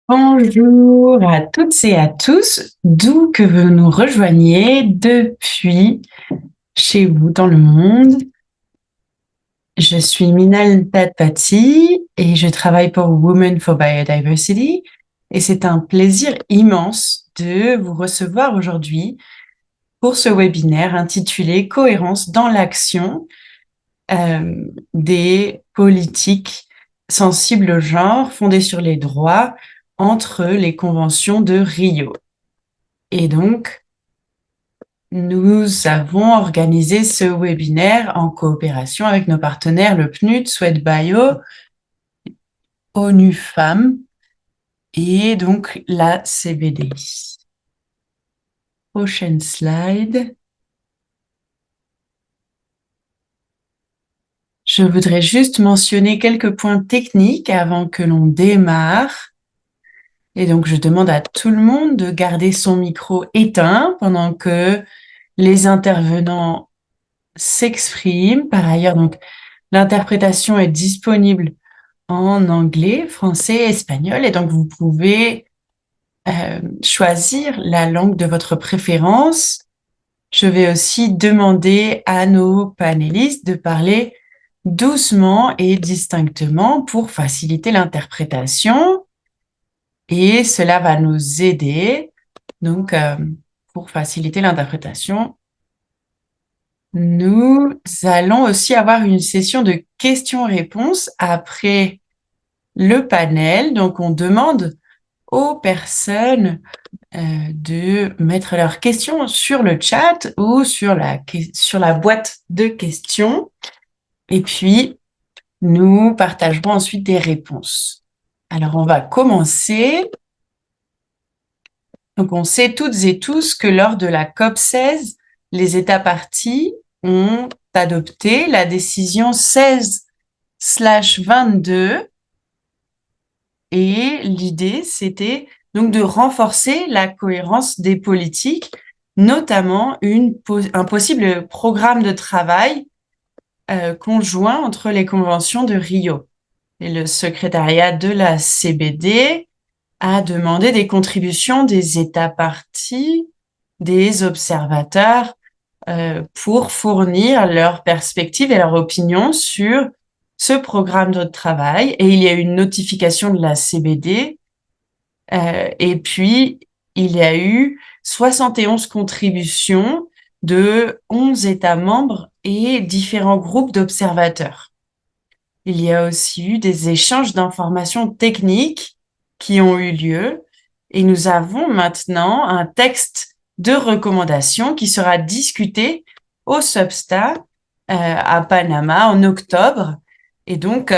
Bonjour à toutes et à tous, d'où que vous nous rejoigniez depuis chez vous dans le monde. Je suis Minal Tadpati et je travaille pour Women for Biodiversity et c'est un plaisir immense de vous recevoir aujourd'hui pour ce webinaire intitulé Cohérence dans l'action des politiques sensibles au genre fondées sur les droits entre les conventions de Rio. Et donc, nous avons organisé ce webinaire en coopération avec nos partenaires, le PNUD, Swedbio, ONU Femmes et donc la CBD. Prochaine slide. Je voudrais juste mentionner quelques points techniques avant que l'on démarre. Et donc, je demande à tout le monde de garder son micro éteint pendant que les intervenants s'expriment. Par ailleurs, donc, l'interprétation est disponible en anglais, français, espagnol, et donc vous pouvez choisir la langue de votre préférence. Je vais aussi demander à nos panélistes de parler doucement et distinctement pour faciliter l'interprétation. Et cela va nous aider, donc, pour faciliter l'interprétation. Nous allons aussi avoir une session de questions-réponses après le panel. Donc, on demande aux personnes de mettre leurs questions sur le chat ou sur la boîte de questions. Et puis, nous partagerons ensuite des réponses. Alors, on va commencer. Donc, on sait toutes et tous que lors de la COP 16, les États parties ont adopté la décision 16/22 et l'idée, c'était donc de renforcer la cohérence des politiques, notamment un possible programme de travail conjoint entre les conventions de Rio. Et le secrétariat de la CBD a demandé des contributions des États parties, des observateurs, pour fournir leurs perspectives et leurs opinions sur ce programme de travail. Et il y a eu une notification de la CBD. Et puis, il y a eu 71 contributions de 11 États membres et différents groupes d'observateurs. Il y a aussi eu des échanges d'informations techniques qui ont eu lieu et nous avons maintenant un texte de recommandation qui sera discuté au Substa à Panama en octobre. Et donc,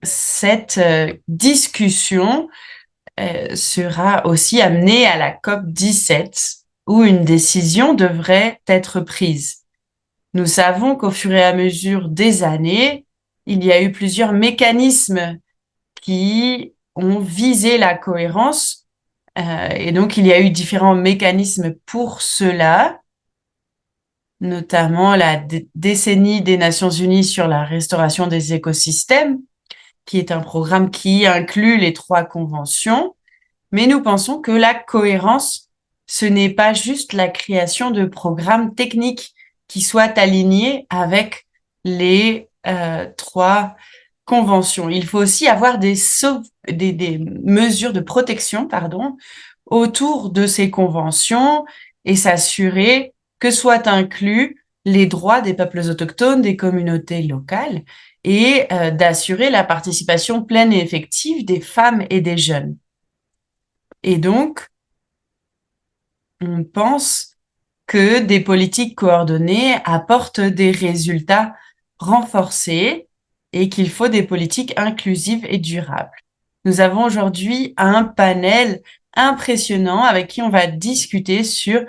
cette discussion sera aussi amenée à la COP 17 où une décision devrait être prise. Nous savons qu'au fur et à mesure des années, il y a eu plusieurs mécanismes qui ont visé la cohérence. Et donc, il y a eu différents mécanismes pour cela, notamment la décennie des Nations Unies sur la restauration des écosystèmes, qui est un programme qui inclut les 3 conventions. Mais nous pensons que la cohérence, ce n'est pas juste la création de programmes techniques qui soient alignés avec les 3 conventions. Il faut aussi avoir des mesures de protection, autour de ces conventions et s'assurer que soient inclus les droits des peuples autochtones, des communautés locales et d'assurer la participation pleine et effective des femmes et des jeunes. Et donc, on pense que des politiques coordonnées apportent des résultats renforcés et qu'il faut des politiques inclusives et durables. Nous avons aujourd'hui un panel impressionnant avec qui on va discuter sur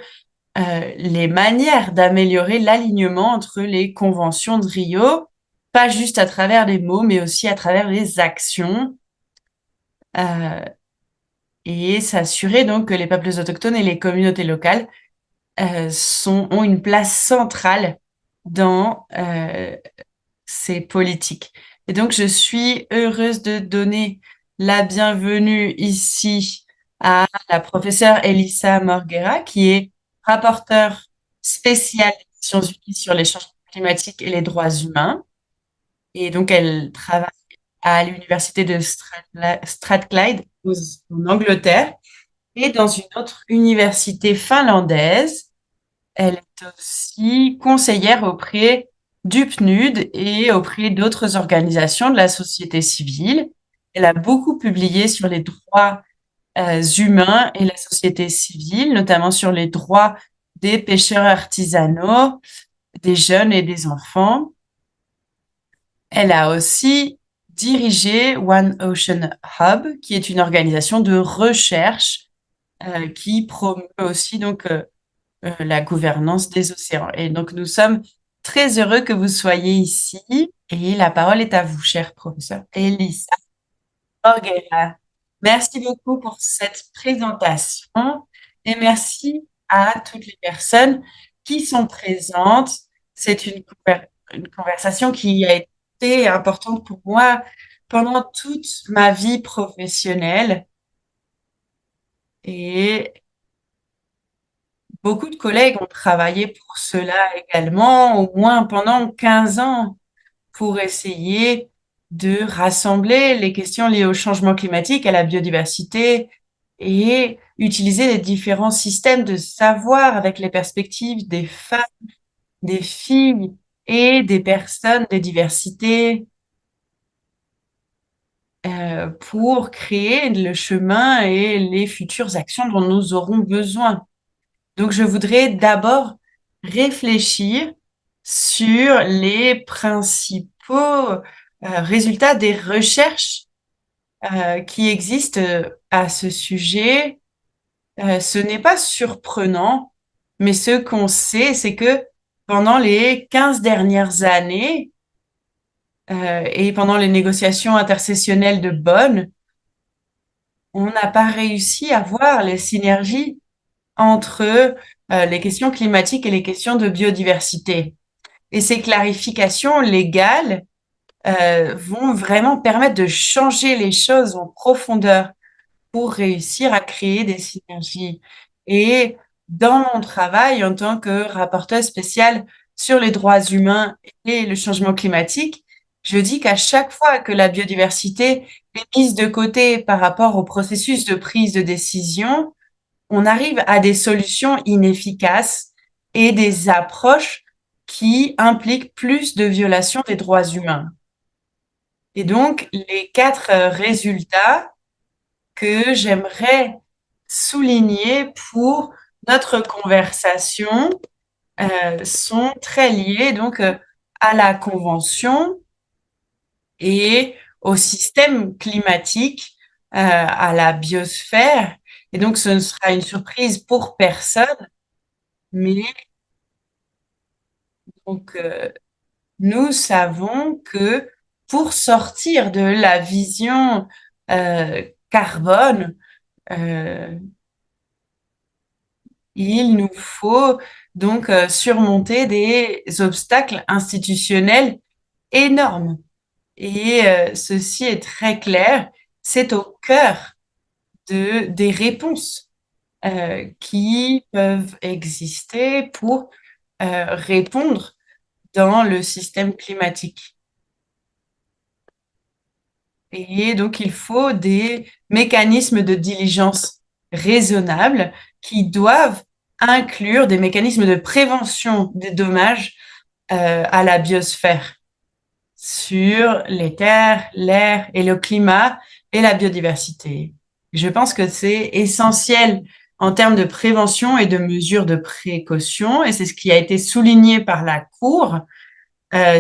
les manières d'améliorer l'alignement entre les conventions de Rio, pas juste à travers les mots, mais aussi à travers les actions. Et s'assurer donc que les peuples autochtones et les communautés locales ont une place centrale dans ces politiques. Et donc, je suis heureuse de donner la bienvenue ici à la professeure Elisa Morguera, qui est rapporteure spéciale des Nations Unies sur les changements climatiques et les droits humains. Et donc, elle travaille à l'université de Strathclyde en Angleterre et dans une autre université finlandaise. Elle est aussi conseillère auprès du PNUD et auprès d'autres organisations de la société civile. Elle a beaucoup publié sur les droits humains et la société civile, notamment sur les droits des pêcheurs artisanaux, des jeunes et des enfants. Elle a aussi dirigé One Ocean Hub, qui est une organisation de recherche qui promeut aussi la gouvernance des océans. Et donc, nous sommes très heureux que vous soyez ici. Et la parole est à vous, cher professeur Elisa Orgueira. Merci beaucoup pour cette présentation et merci à toutes les personnes qui sont présentes. C'est une conversation qui a été importante pour moi pendant toute ma vie professionnelle et beaucoup de collègues ont travaillé pour cela également, au moins pendant 15 ans, pour essayer de rassembler les questions liées au changement climatique, à la biodiversité et utiliser les différents systèmes de savoir avec les perspectives des femmes, des filles et des personnes des diversités pour créer le chemin et les futures actions dont nous aurons besoin. Donc, je voudrais d'abord réfléchir sur les principaux résultats des recherches qui existent à ce sujet. Ce n'est pas surprenant, mais ce qu'on sait, c'est que pendant les 15 dernières années et pendant les négociations intercessionnelles de Bonn, on n'a pas réussi à voir les synergies entre les questions climatiques et les questions de biodiversité. Et ces clarifications légales vont vraiment permettre de changer les choses en profondeur pour réussir à créer des synergies. Et dans mon travail en tant que rapporteur spécial sur les droits humains et le changement climatique, je dis qu'à chaque fois que la biodiversité est mise de côté par rapport au processus de prise de décision, on arrive à des solutions inefficaces et des approches qui impliquent plus de violations des droits humains. Et donc, les quatre résultats que j'aimerais souligner pour notre conversation sont très liés à la convention et au système climatique, à la biosphère. Et donc, ce ne sera une surprise pour personne, mais donc, nous savons que pour sortir de la vision carbone, euh, il nous faut surmonter des obstacles institutionnels énormes. Et ceci est très clair, c'est au cœur des réponses qui peuvent exister pour répondre dans le système climatique. Et donc, il faut des mécanismes de diligence raisonnables qui doivent inclure des mécanismes de prévention des dommages à la biosphère sur les terres, l'air et le climat et la biodiversité. Je pense que c'est essentiel en termes de prévention et de mesures de précaution, et c'est ce qui a été souligné par la Cour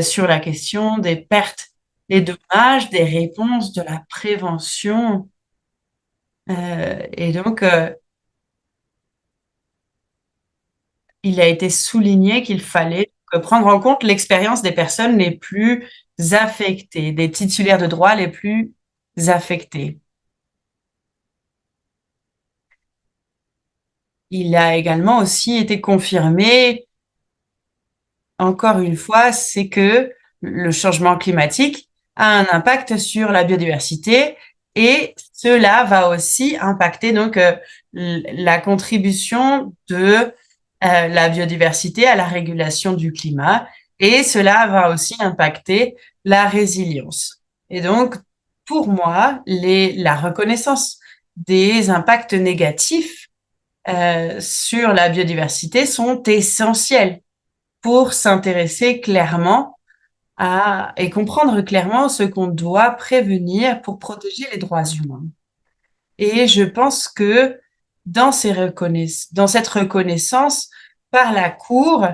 sur la question des pertes, des dommages, des réponses, de la prévention. Et donc, il a été souligné qu'il fallait prendre en compte l'expérience des personnes les plus affectées, des titulaires de droits les plus affectés. Il a également aussi été confirmé, encore une fois, c'est que le changement climatique a un impact sur la biodiversité Et cela va aussi impacter donc la contribution de la biodiversité à la régulation du climat, et cela va aussi impacter la résilience. Et donc, pour moi, la reconnaissance des impacts négatifs sur la biodiversité sont essentiels pour s'intéresser clairement et comprendre clairement ce qu'on doit prévenir pour protéger les droits humains. Et je pense que dans cette reconnaissance par la Cour,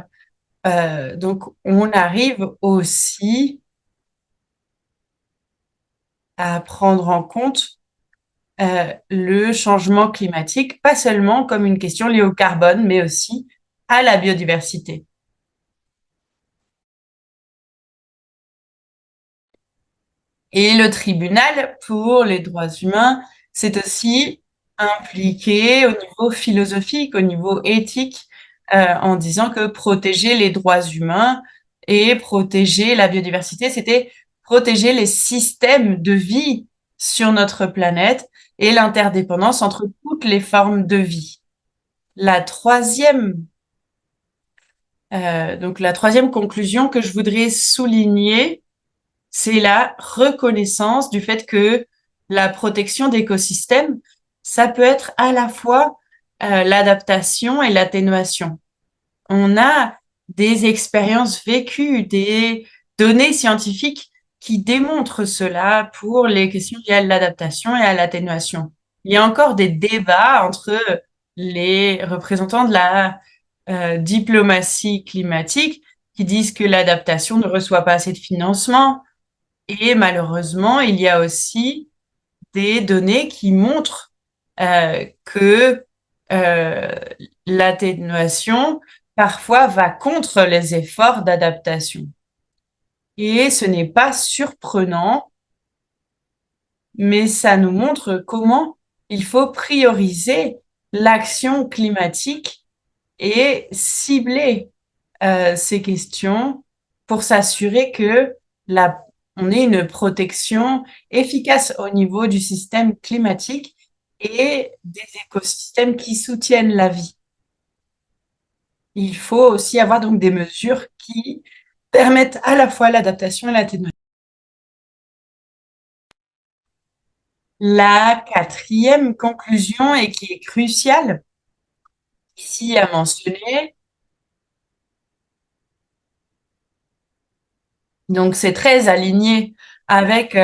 donc on arrive aussi à prendre en compte le changement climatique, pas seulement comme une question liée au carbone, mais aussi à la biodiversité. Et le tribunal pour les droits humains, c'est aussi impliqué au niveau philosophique, au niveau éthique, en disant que protéger les droits humains et protéger la biodiversité, c'était protéger les systèmes de vie sur notre planète et l'interdépendance entre toutes les formes de vie. La troisième, donc la troisième conclusion que je voudrais souligner, c'est la reconnaissance du fait que la protection d'écosystèmes, ça peut être à la fois l'adaptation et l'atténuation. On a des expériences vécues, des données scientifiques qui démontrent cela pour les questions liées à l'adaptation et à l'atténuation. Il y a encore des débats entre les représentants de la diplomatie climatique qui disent que l'adaptation ne reçoit pas assez de financement, et malheureusement, il y a aussi des données qui montrent que euh, l'atténuation parfois va contre les efforts d'adaptation. Et ce n'est pas surprenant, mais ça nous montre comment il faut prioriser l'action climatique et cibler ces questions pour s'assurer que on ait une protection efficace au niveau du système climatique et des écosystèmes qui soutiennent la vie. Il faut aussi avoir donc des mesures qui permettent à la fois l'adaptation et l'atténuation. La quatrième conclusion, et qui est cruciale ici à mentionner, donc c'est très aligné avec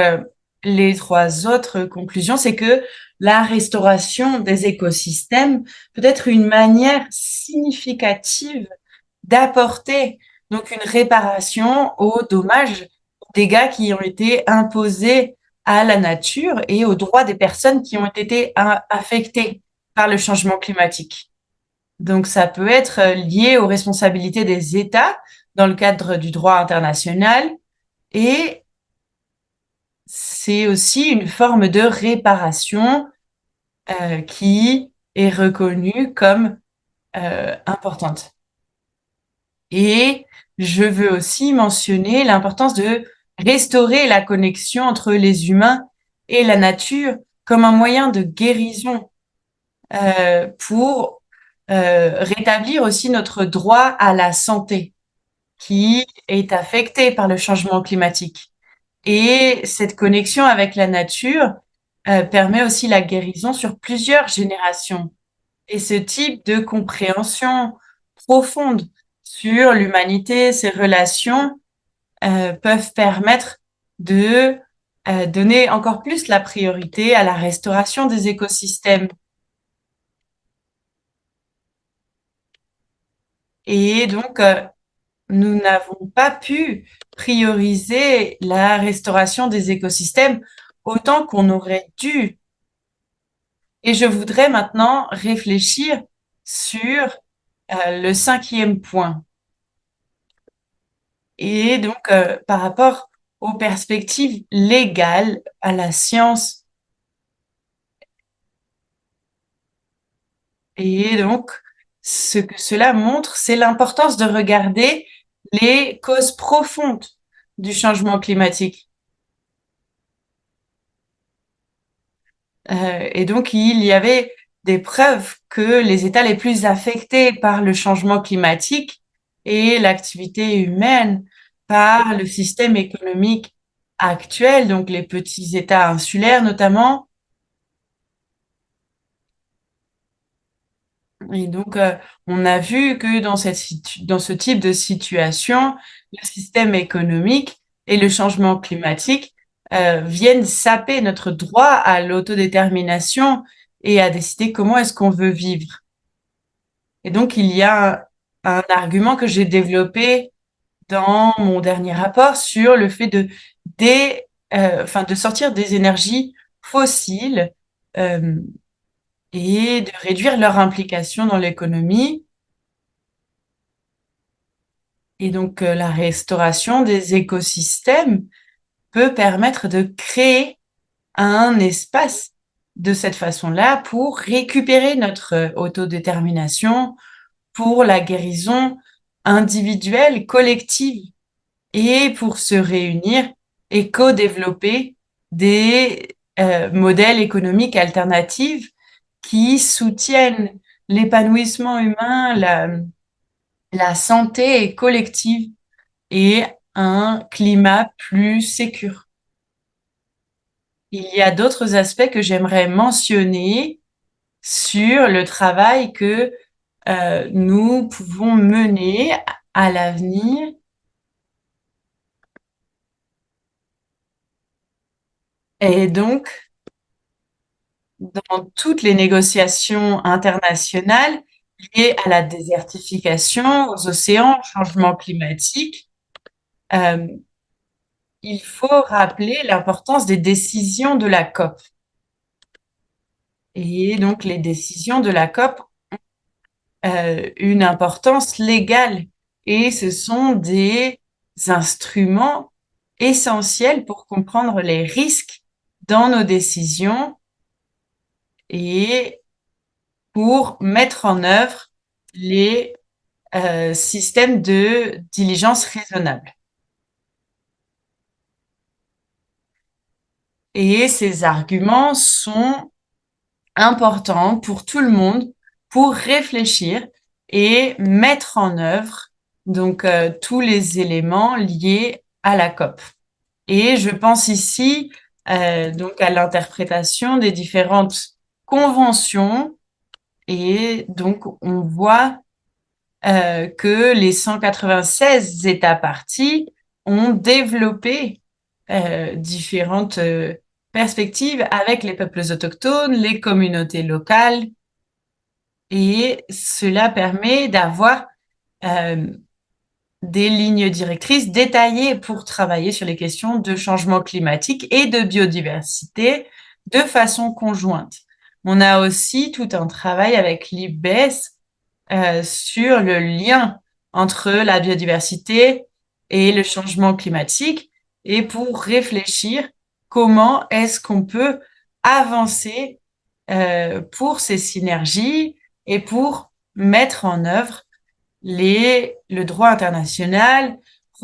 les trois autres conclusions, c'est que la restauration des écosystèmes peut être une manière significative d'apporter donc une réparation aux dommages, aux dégâts qui ont été imposés à la nature et aux droits des personnes qui ont été affectées par le changement climatique. Donc ça peut être lié aux responsabilités des États dans le cadre du droit international, et c'est aussi une forme de réparation qui est reconnue comme importante. Et je veux aussi mentionner l'importance de restaurer la connexion entre les humains et la nature comme un moyen de guérison pour rétablir aussi notre droit à la santé qui est affecté par le changement climatique. Et cette connexion avec la nature permet aussi la guérison sur plusieurs générations. Et ce type de compréhension profonde sur l'humanité, ses relations, peuvent permettre de donner encore plus la priorité à la restauration des écosystèmes. Et donc, nous n'avons pas pu prioriser la restauration des écosystèmes autant qu'on aurait dû. Et je voudrais maintenant réfléchir sur le cinquième point. Et donc, par rapport aux perspectives légales, à la science. Et donc, ce que cela montre, c'est l'importance de regarder les causes profondes du changement climatique. Et donc, il y avait des preuves que les États les plus affectés par le changement climatique et l'activité humaine, par le système économique actuel, donc les petits États insulaires notamment. Et donc, on a vu que dans ce type de situation, le système économique et le changement climatique viennent saper notre droit à l'autodétermination et à décider comment est-ce qu'on veut vivre. Et donc, il y a un argument que j'ai développé dans mon dernier rapport sur le fait de sortir des énergies fossiles euh, et de réduire leur implication dans l'économie. Et donc, la restauration des écosystèmes peut permettre de créer un espace de cette façon-là pour récupérer notre autodétermination, pour la guérison individuelle, collective, et pour se réunir et co-développer des modèles économiques alternatifs qui soutiennent l'épanouissement humain, la santé collective et un climat plus sécure. Il y a d'autres aspects que j'aimerais mentionner sur le travail que nous pouvons mener à l'avenir. Et donc, dans toutes les négociations internationales liées à la désertification, aux océans, au changement climatique, euh, il faut rappeler l'importance des décisions de la COP. Et donc, les décisions de la COP ont une importance légale et ce sont des instruments essentiels pour comprendre les risques dans nos décisions et pour mettre en œuvre les systèmes de diligence raisonnable. Et ces arguments sont importants pour tout le monde pour réfléchir et mettre en œuvre donc tous les éléments liés à la COP. Et je pense ici donc à l'interprétation des différentes conventions. Et donc, on voit que les 196 États partis ont développé différentes perspectives avec les peuples autochtones, les communautés locales, et cela permet d'avoir euh, des lignes directrices détaillées pour travailler sur les questions de changement climatique et de biodiversité de façon conjointe. On a aussi tout un travail avec l'IPBES sur le lien entre la biodiversité et le changement climatique et pour réfléchir comment est-ce qu'on peut avancer pour ces synergies et pour mettre en œuvre le droit international,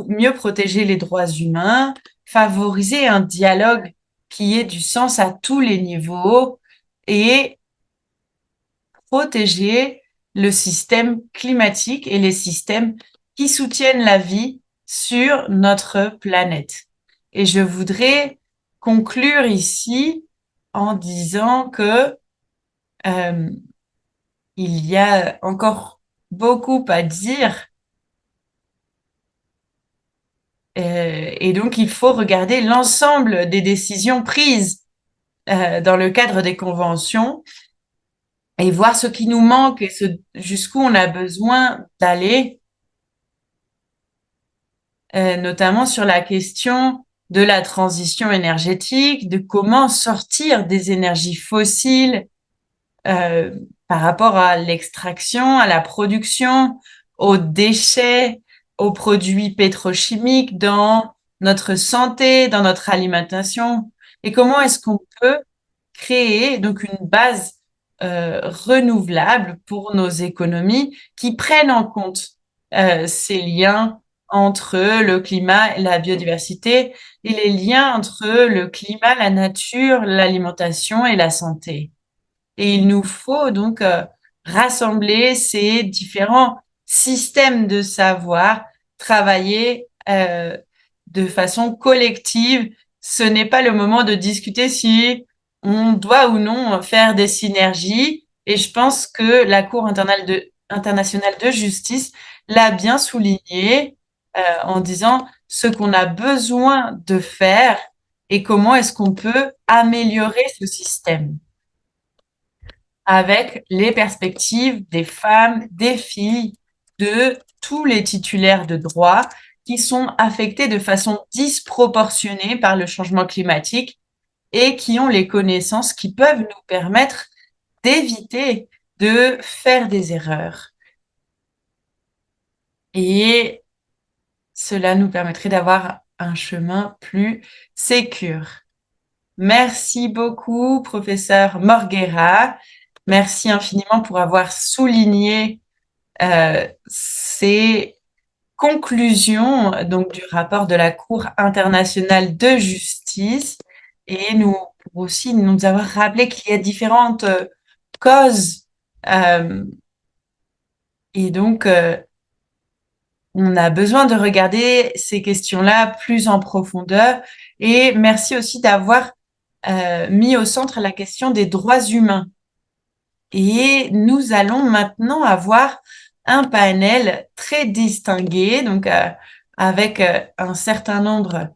mieux protéger les droits humains, favoriser un dialogue qui ait du sens à tous les niveaux et protéger le système climatique et les systèmes qui soutiennent la vie sur notre planète. Et je voudrais conclure ici en disant que euh, il y a encore beaucoup à dire et donc il faut regarder l'ensemble des décisions prises dans le cadre des conventions et voir ce qui nous manque et jusqu'où on a besoin d'aller, notamment sur la question de la transition énergétique, de comment sortir des énergies fossiles euh, par rapport à l'extraction, à la production, aux déchets, aux produits pétrochimiques dans notre santé, dans notre alimentation, et comment est-ce qu'on peut créer donc une base renouvelable pour nos économies qui prennent en compte ces liens entre le climat et la biodiversité et les liens entre le climat, la nature, l'alimentation et la santé. Et il nous faut donc rassembler ces différents systèmes de savoir, travailler de façon collective. Ce n'est pas le moment de discuter si on doit ou non faire des synergies. Et je pense que la internationale de justice l'a bien souligné en disant ce qu'on a besoin de faire et comment est-ce qu'on peut améliorer ce système avec les perspectives des femmes, des filles, de tous les titulaires de droit qui sont affectés de façon disproportionnée par le changement climatique et qui ont les connaissances qui peuvent nous permettre d'éviter de faire des erreurs. Et cela nous permettrait d'avoir un chemin plus sécure. Merci beaucoup, professeur Morguera. Merci infiniment pour avoir souligné ces conclusions donc du rapport de la Cour internationale de justice et nous pour aussi nous avoir rappelé qu'il y a différentes causes et donc on a besoin de regarder ces questions-là plus en profondeur et merci aussi d'avoir mis au centre la question des droits humains. Et nous allons maintenant avoir un panel très distingué, donc avec un certain nombre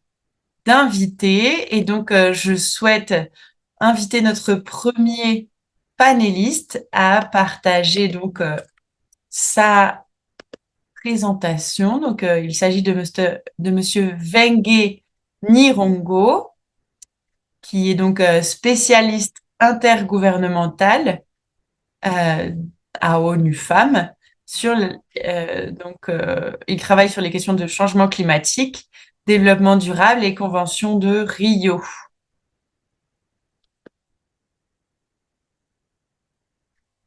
d'invités. Et donc, je souhaite inviter notre premier panéliste à partager donc sa présentation. Donc, il s'agit de Monsieur Wengue Nirongo, qui est donc spécialiste intergouvernemental euh, à ONU Femmes. Il travaille sur les questions de changement climatique, développement durable et convention de Rio.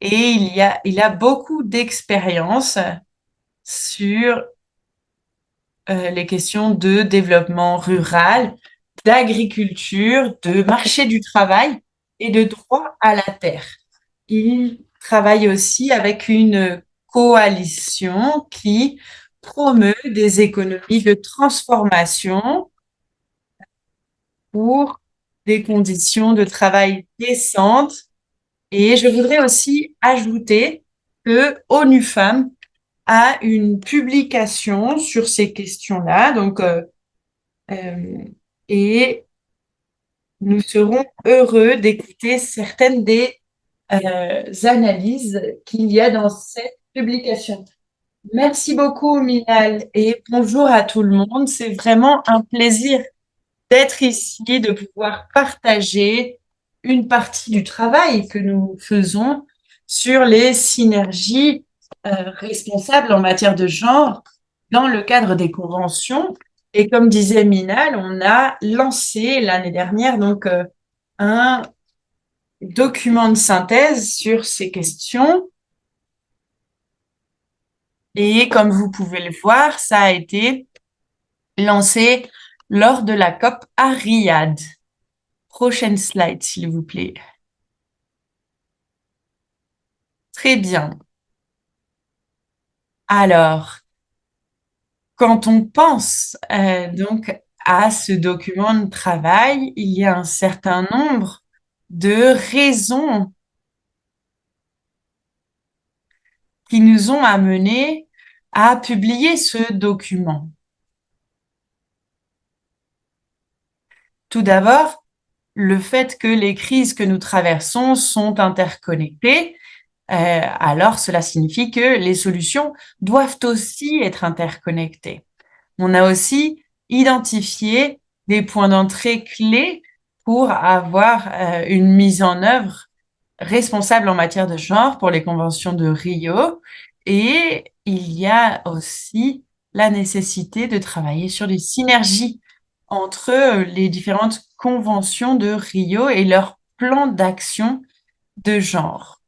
Et il a beaucoup d'expérience sur les questions de développement rural, d'agriculture, de marché du travail et de droit à la terre. Il travaille aussi avec une coalition qui promeut des économies de transformation pour des conditions de travail décentes. Et je voudrais aussi ajouter que ONU Femmes a une publication sur ces questions-là. Euh, et nous serons heureux d'écouter certaines des analyses qu'il y a dans cette publication. Merci beaucoup, Minal, et bonjour à tout le monde. C'est vraiment un plaisir d'être ici, de pouvoir partager une partie du travail que nous faisons sur les synergies responsables en matière de genre dans le cadre des conventions. Et comme disait Minal, on a lancé l'année dernière donc un document de synthèse sur ces questions. Et comme vous pouvez le voir, ça a été lancé lors de la COP à Riyad. Prochaine slide, s'il vous plaît. Très bien. Alors, quand on pense donc à ce document de travail, il y a un certain nombre de raisons qui nous ont amenés à publier ce document. Tout d'abord, le fait que les crises que nous traversons sont interconnectées, alors cela signifie que les solutions doivent aussi être interconnectées. On a aussi identifié des points d'entrée clés pour avoir une mise en œuvre responsable en matière de genre pour les conventions de Rio. Et il y a aussi la nécessité de travailler sur les synergies entre les différentes conventions de Rio et leur plan d'action de genre.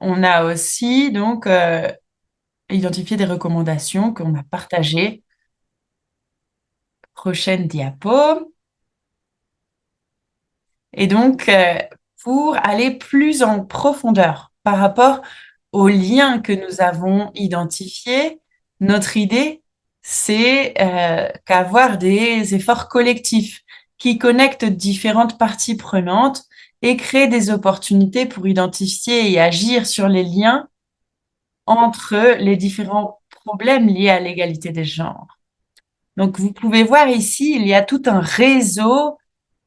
On a aussi donc identifié des recommandations qu'on a partagées. Prochaine diapo. Et donc, pour aller plus en profondeur par rapport aux liens que nous avons identifiés, notre idée, c'est qu'avoir des efforts collectifs qui connectent différentes parties prenantes et créent des opportunités pour identifier et agir sur les liens entre les différents problèmes liés à l'égalité des genres. Donc, vous pouvez voir ici, il y a tout un réseau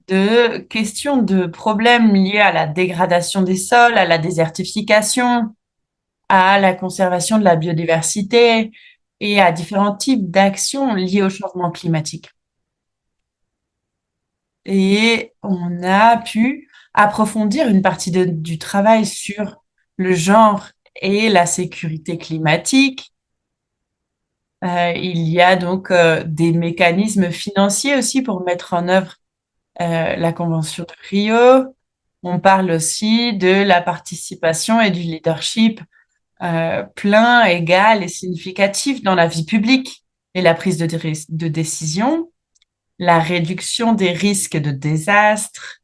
de questions de problèmes liés à la dégradation des sols, à la désertification, à la conservation de la biodiversité et à différents types d'actions liées au changement climatique. Et on a pu approfondir une partie du travail sur le genre et la sécurité climatique. Il y a donc des mécanismes financiers aussi pour mettre en œuvre la Convention de Rio. On parle aussi de la participation et du leadership plein, égal et significatif dans la vie publique et la prise de décision, la réduction des risques de désastre,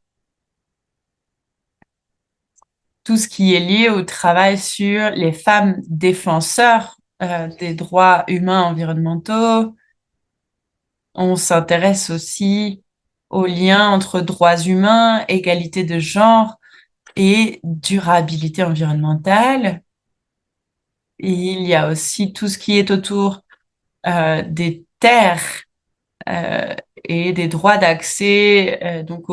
tout ce qui est lié au travail sur les femmes défenseurs des droits humains environnementaux. On s'intéresse aussi aux liens entre droits humains, égalité de genre et durabilité environnementale. Et il y a aussi tout ce qui est autour des terres euh, et des droits d'accès donc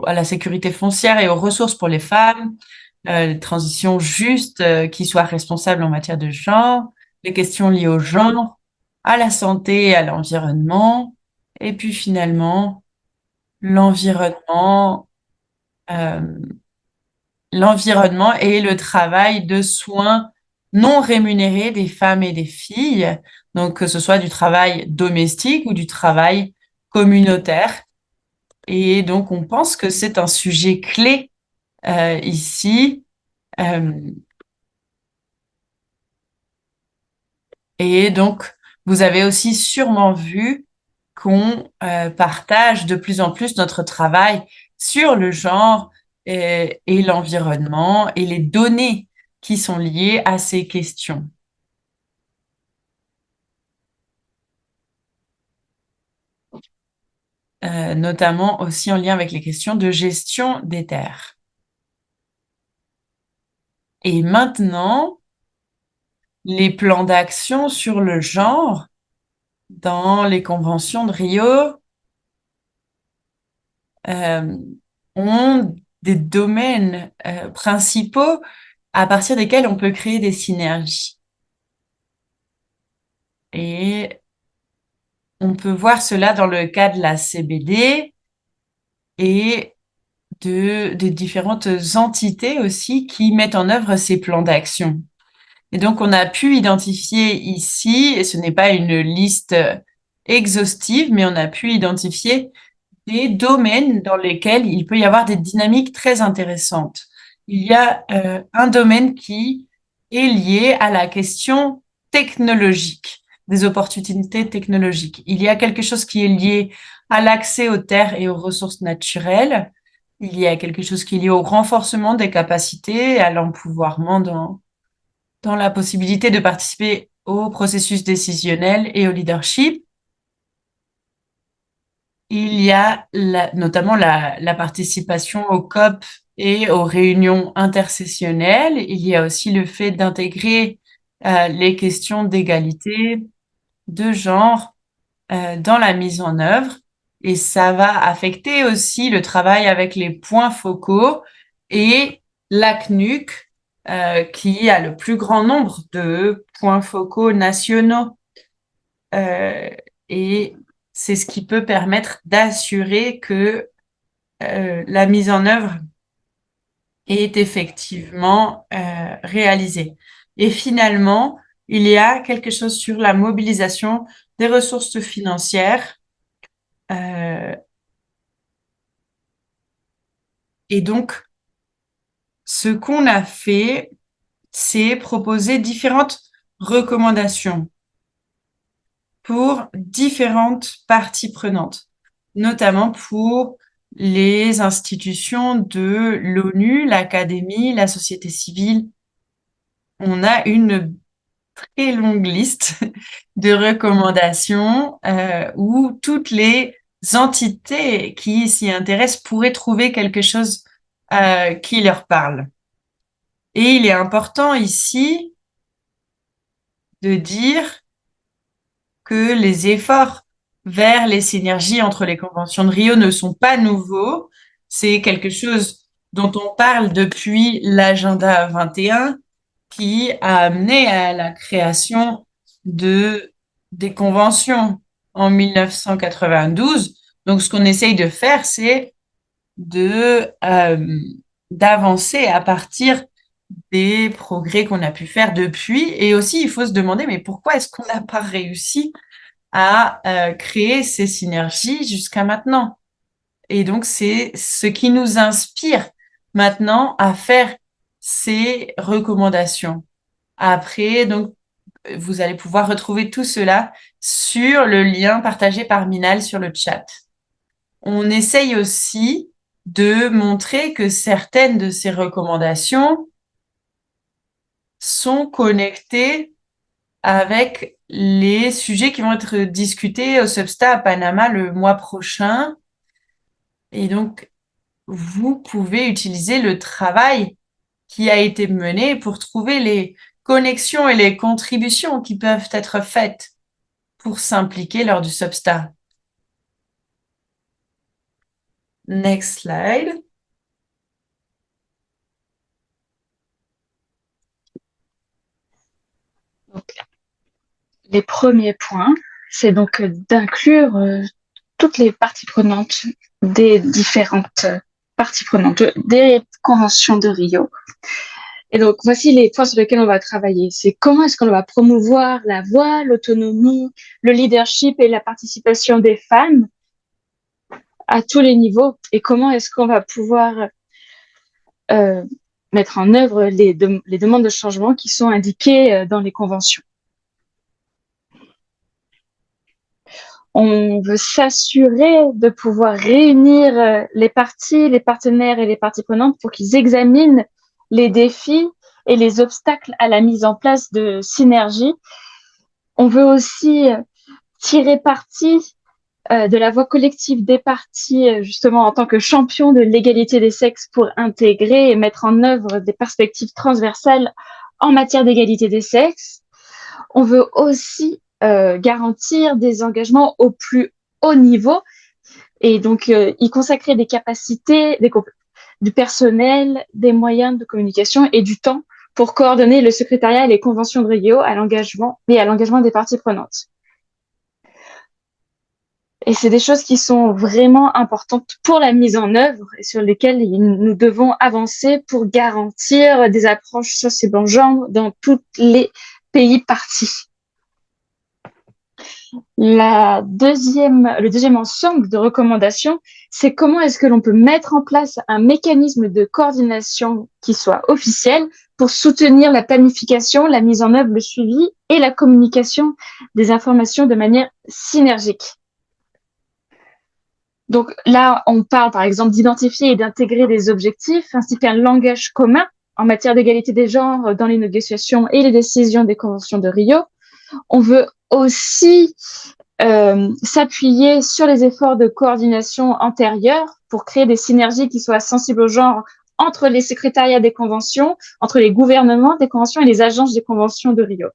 à la sécurité foncière et aux ressources pour les femmes, les transitions justes qui soient responsables en matière de genre, les questions liées au genre, à la santé et à l'environnement, et puis finalement l'environnement euh, l'environnement et le travail de soins non rémunérés des femmes et des filles, donc que ce soit du travail domestique ou du travail communautaire. Et donc, on pense que c'est un sujet clé ici. Euh, et donc, vous avez aussi sûrement vu qu'on partage de plus en plus notre travail sur le genre et l'environnement et les données qui sont liées à ces questions, notamment aussi en lien avec les questions de gestion des terres. Et maintenant, les plans d'action sur le genre dans les conventions de Rio euh, ont des domaines principaux à partir desquels on peut créer des synergies. Et on peut voir cela dans le cas de la CBD et des différentes entités aussi qui mettent en œuvre ces plans d'action. Et donc, on a pu identifier ici, et ce n'est pas une liste exhaustive, mais on a pu identifier des domaines dans lesquels il peut y avoir des dynamiques très intéressantes. Il y a un domaine qui est lié à la question technologique, des opportunités technologiques. Il y a quelque chose qui est lié à l'accès aux terres et aux ressources naturelles. Il y a quelque chose qui est lié au renforcement des capacités, à l'empouvoirment dans la possibilité de participer au processus décisionnel et au leadership. Il y a notamment la participation au COP et aux réunions intersessionnelles. Il y a aussi le fait d'intégrer les questions d'égalité, de genre dans la mise en œuvre. Et ça va affecter aussi le travail avec les points focaux et la CNUC, qui a le plus grand nombre de points focaux nationaux. Euh, et c'est ce qui peut permettre d'assurer que la mise en œuvre est effectivement réalisée. Et finalement, il y a quelque chose sur la mobilisation des ressources financières. Euh, et donc, ce qu'on a fait c'est proposer différentes recommandations pour différentes parties prenantes, notamment pour les institutions de l'ONU, l'Académie, la société civile. On a une très longue liste de recommandations où toutes les entités qui s'y intéressent pourraient trouver quelque chose qui leur parle. Et il est important ici de dire que les efforts vers les synergies entre les conventions de Rio ne sont pas nouveaux. C'est quelque chose dont on parle depuis l'agenda 21 qui a amené à la création des conventions en 1992. Donc, ce qu'on essaye de faire, c'est d'avancer à partir des progrès qu'on a pu faire depuis. Et aussi, il faut se demander, mais pourquoi est-ce qu'on n'a pas réussi à créer ces synergies jusqu'à maintenant? Et donc, c'est ce qui nous inspire maintenant à faire ces recommandations. Après, donc, vous allez pouvoir retrouver tout cela sur le lien partagé par Minal sur le chat. On essaye aussi de montrer que certaines de ces recommandations sont connectées avec les sujets qui vont être discutés au Substa à Panama le mois prochain. Et donc, vous pouvez utiliser le travail qui a été mené pour trouver les connexions et les contributions qui peuvent être faites pour s'impliquer lors du Substa. Next slide. Donc, les premiers points, c'est donc d'inclure toutes les parties prenantes des différentes parties prenantes des conventions de Rio. Et donc, voici les points sur lesquels on va travailler. C'est comment est-ce qu'on va promouvoir la voix, l'autonomie, le leadership et la participation des femmes à tous les niveaux, et comment est-ce qu'on va pouvoir mettre en œuvre les demandes de changement qui sont indiquées dans les conventions. On veut s'assurer de pouvoir réunir les parties, les partenaires et les parties prenantes pour qu'ils examinent les défis et les obstacles à la mise en place de synergies. On veut aussi tirer parti de la voix collective des parties, justement en tant que champion de l'égalité des sexes, pour intégrer et mettre en œuvre des perspectives transversales en matière d'égalité des sexes. On veut aussi garantir des engagements au plus haut niveau et donc y consacrer des capacités, du personnel, des moyens de communication et du temps pour coordonner le secrétariat et les conventions de Rio à l'engagement des parties prenantes. Et c'est des choses qui sont vraiment importantes pour la mise en œuvre et sur lesquelles nous devons avancer pour garantir des approches socio-genre dans tous les pays parties. Le deuxième ensemble de recommandations, c'est comment est-ce que l'on peut mettre en place un mécanisme de coordination qui soit officiel pour soutenir la planification, la mise en œuvre, le suivi et la communication des informations de manière synergique. Donc là, on parle par exemple d'identifier et d'intégrer des objectifs ainsi qu'un langage commun en matière d'égalité des genres dans les négociations et les décisions des conventions de Rio. On veut aussi s'appuyer sur les efforts de coordination antérieurs pour créer des synergies qui soient sensibles au genre entre les secrétariats des conventions, entre les gouvernements des conventions et les agences des conventions de Rio.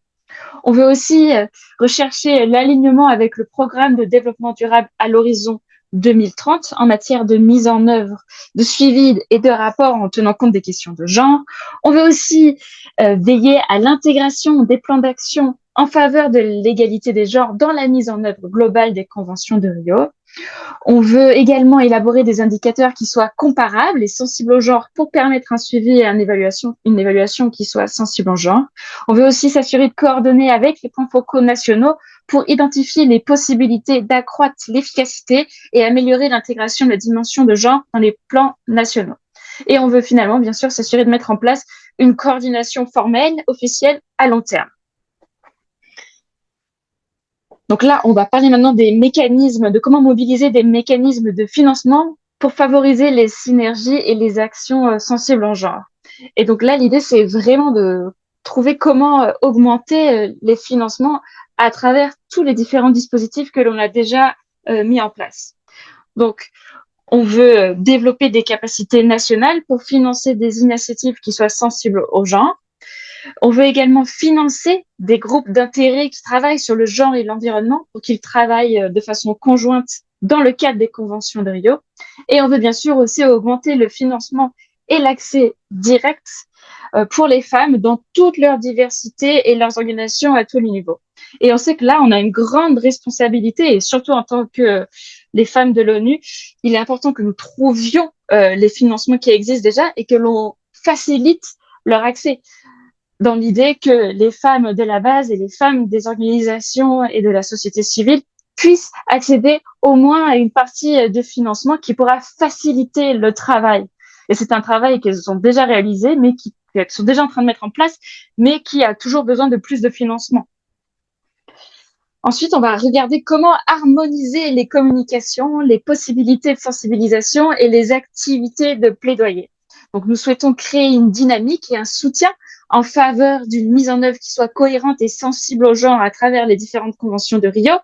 On veut aussi rechercher l'alignement avec le programme de développement durable à l'horizon 2030 en matière de mise en œuvre, de suivi et de rapport en tenant compte des questions de genre. On veut aussi veiller à l'intégration des plans d'action en faveur de l'égalité des genres dans la mise en œuvre globale des conventions de Rio. On veut également élaborer des indicateurs qui soient comparables et sensibles au genre pour permettre un suivi et une évaluation qui soit sensible au genre. On veut aussi s'assurer de coordonner avec les points focaux nationaux pour identifier les possibilités d'accroître l'efficacité et améliorer l'intégration de la dimension de genre dans les plans nationaux. Et on veut finalement, bien sûr, s'assurer de mettre en place une coordination formelle, officielle, à long terme. Donc là, on va parler maintenant des mécanismes, de comment mobiliser des mécanismes de financement pour favoriser les synergies et les actions sensibles en genre. Et donc là, l'idée, c'est vraiment de trouver comment augmenter les financements à travers tous les différents dispositifs que l'on a déjà mis en place. Donc, on veut développer des capacités nationales pour financer des initiatives qui soient sensibles au genre. On veut également financer des groupes d'intérêt qui travaillent sur le genre et l'environnement pour qu'ils travaillent de façon conjointe dans le cadre des conventions de Rio. Et on veut bien sûr aussi augmenter le financement et l'accès direct pour les femmes dans toute leur diversité et leurs organisations à tous les niveaux. Et on sait que là, on a une grande responsabilité, et surtout en tant que les femmes de l'ONU, il est important que nous trouvions les financements qui existent déjà et que l'on facilite leur accès, dans l'idée que les femmes de la base et les femmes des organisations et de la société civile puissent accéder au moins à une partie de financement qui pourra faciliter le travail. Et c'est un travail qu'elles ont déjà réalisé, mais qu'elles sont déjà en train de mettre en place, mais qui a toujours besoin de plus de financement. Ensuite, on va regarder comment harmoniser les communications, les possibilités de sensibilisation et les activités de plaidoyer. Donc, nous souhaitons créer une dynamique et un soutien en faveur d'une mise en œuvre qui soit cohérente et sensible au genre à travers les différentes conventions de Rio.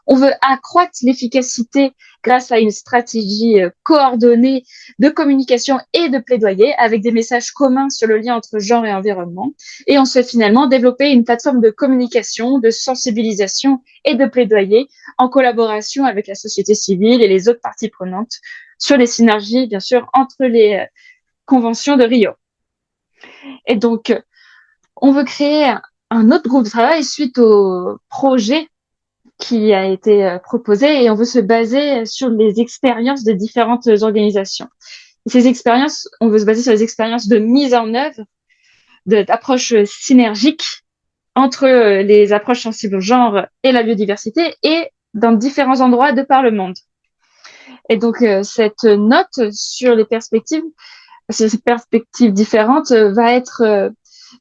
On veut accroître l'efficacité grâce à une stratégie coordonnée de communication et de plaidoyer avec des messages communs sur le lien entre genre et environnement. Et on souhaite finalement développer une plateforme de communication, de sensibilisation et de plaidoyer en collaboration avec la société civile et les autres parties prenantes sur les synergies, bien sûr, entre les conventions de Rio. Et donc, on veut créer un autre groupe de travail suite au projet qui a été proposé et on veut se baser sur les expériences de différentes organisations. Et ces expériences, on veut se baser sur les expériences de mise en œuvre d'approches synergiques entre les approches sensibles au genre et la biodiversité et dans différents endroits de par le monde. Et donc, cette note sur les perspectives, ces perspectives différentes va être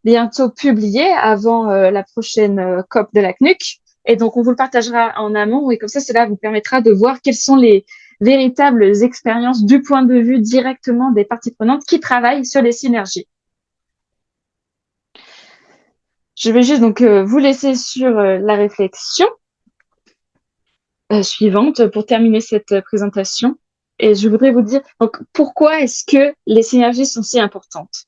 bientôt publiée avant la prochaine COP de la CNUC. Et donc, on vous le partagera en amont et comme ça, cela vous permettra de voir quelles sont les véritables expériences du point de vue directement des parties prenantes qui travaillent sur les synergies. Je vais juste donc vous laisser sur la réflexion suivante pour terminer cette présentation. Et je voudrais vous dire donc pourquoi est-ce que les synergies sont si importantes.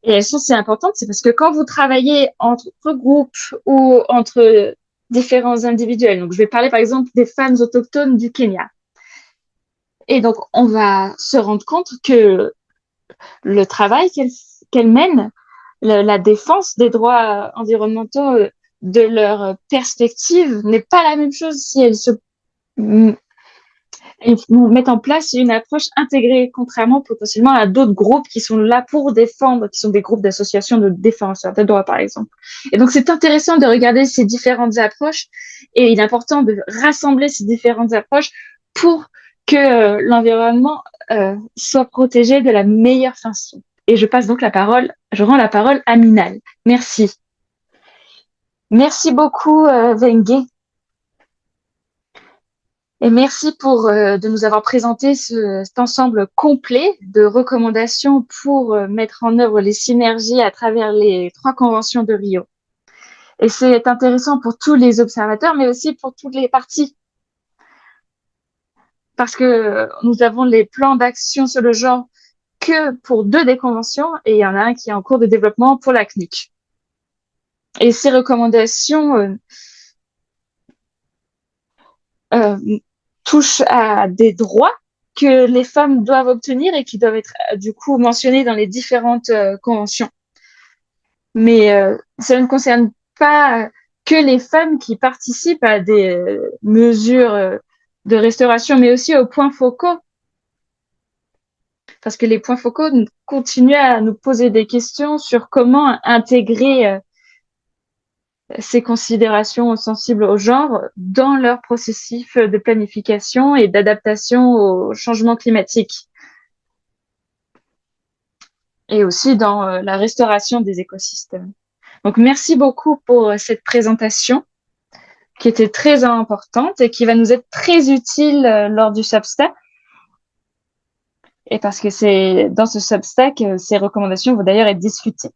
Et elles sont si importantes, c'est parce que quand vous travaillez entre groupes ou entre différents individuels, donc je vais parler par exemple des femmes autochtones du Kenya. Et donc, on va se rendre compte que le travail qu'elles mènent, la défense des droits environnementaux de leur perspective n'est pas la même chose si elles mettent en place une approche intégrée, contrairement potentiellement à d'autres groupes qui sont là pour défendre, qui sont des groupes d'associations de défenseurs des droits, par exemple. Et donc, c'est intéressant de regarder ces différentes approches et il est important de rassembler ces différentes approches pour que l'environnement soit protégé de la meilleure façon. Et je passe donc je rends la parole à Minal. Merci. Merci beaucoup, Wengue. Et merci de nous avoir présenté cet ensemble complet de recommandations pour mettre en œuvre les synergies à travers les 3 conventions de Rio. Et c'est intéressant pour tous les observateurs, mais aussi pour toutes les parties. Parce que nous avons les plans d'action sur le genre que pour 2 des conventions, et il y en a un qui est en cours de développement pour la CNUC. Et ces recommandations touchent à des droits que les femmes doivent obtenir et qui doivent être du coup mentionnés dans les différentes conventions. Mais ça ne concerne pas que les femmes qui participent à des mesures de restauration, mais aussi aux points focaux. Parce que les points focaux continuent à nous poser des questions sur comment intégrer ces considérations sensibles au genre dans leur processus de planification et d'adaptation au changement climatique. et aussi dans la restauration des écosystèmes. Donc, merci beaucoup pour cette présentation qui était très importante et qui va nous être très utile lors du Substack. Et parce que c'est dans ce Substack, ces recommandations vont d'ailleurs être discutées.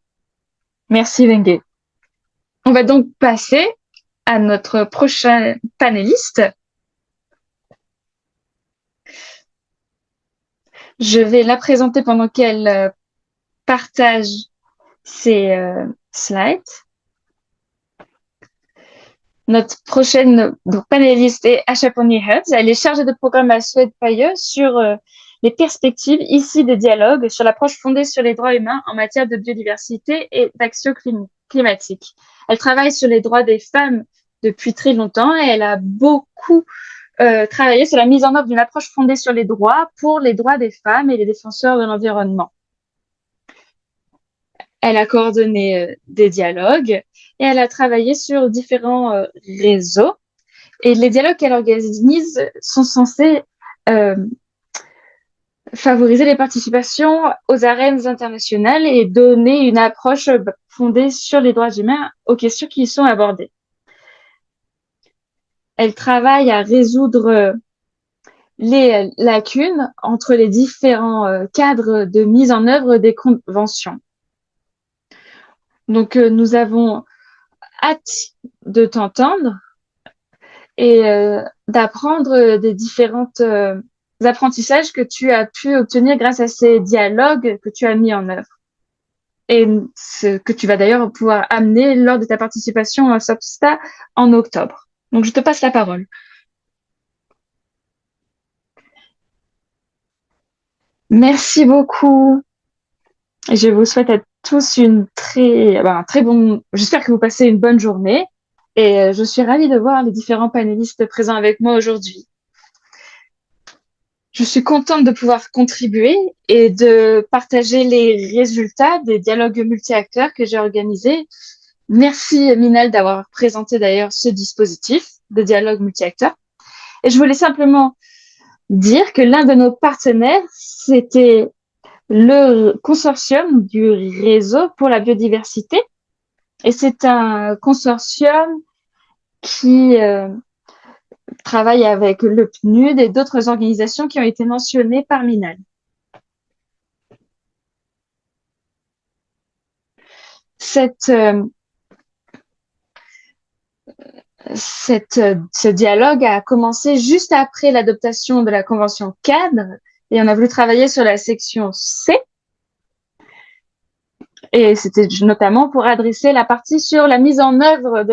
Merci, Wengue. On va donc passer à notre prochain panéliste. Je vais la présenter pendant qu'elle partage ses slides. Notre prochaine panéliste est Ashaponi Hubs. Elle est chargée de programme à Suède Paye sur les perspectives ici des dialogues sur l'approche fondée sur les droits humains en matière de biodiversité et d'action climatique. Elle travaille sur les droits des femmes depuis très longtemps et elle a beaucoup travaillé sur la mise en œuvre d'une approche fondée sur les droits pour les droits des femmes et les défenseurs de l'environnement. Elle a coordonné des dialogues et elle a travaillé sur différents réseaux. Et les dialogues qu'elle organise sont censés favoriser les participations aux arènes internationales et donner une approche fondée sur les droits humains aux questions qui y sont abordées. Elle travaille à résoudre les lacunes entre les différents cadres de mise en œuvre des conventions. Donc, nous avons hâte de t'entendre et d'apprendre des différentes apprentissages que tu as pu obtenir grâce à ces dialogues que tu as mis en œuvre et ce que tu vas d'ailleurs pouvoir amener lors de ta participation à Substack en octobre. Donc, je te passe la parole. Merci beaucoup. Je vous souhaite à tous une très bonne. J'espère que vous passez une bonne journée et je suis ravie de voir les différents panélistes présents avec moi aujourd'hui. Je suis contente de pouvoir contribuer et de partager les résultats des dialogues multi-acteurs que j'ai organisés. Merci Minal d'avoir présenté d'ailleurs ce dispositif de dialogue multi-acteurs. Et je voulais simplement dire que l'un de nos partenaires, c'était le consortium du réseau pour la biodiversité. Et c'est un consortium qui travaille avec le PNUD et d'autres organisations qui ont été mentionnées par Minal. Ce dialogue a commencé juste après l'adoption de la Convention cadre et on a voulu travailler sur la section C. Et c'était notamment pour adresser la partie sur la mise en œuvre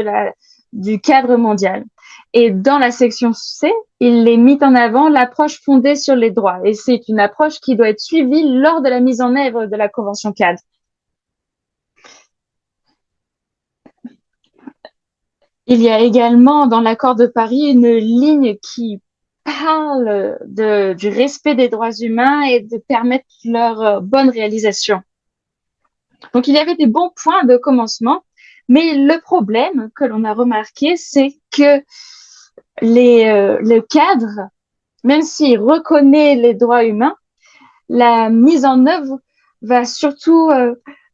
du cadre mondial. Et dans la section C, il est mis en avant l'approche fondée sur les droits. Et c'est une approche qui doit être suivie lors de la mise en œuvre de la Convention cadre. Il y a également dans l'accord de Paris une ligne qui parle du respect des droits humains et de permettre leur bonne réalisation. Donc, il y avait des bons points de commencement, mais le problème que l'on a remarqué, c'est que le cadre, même s'il reconnaît les droits humains, la mise en œuvre va surtout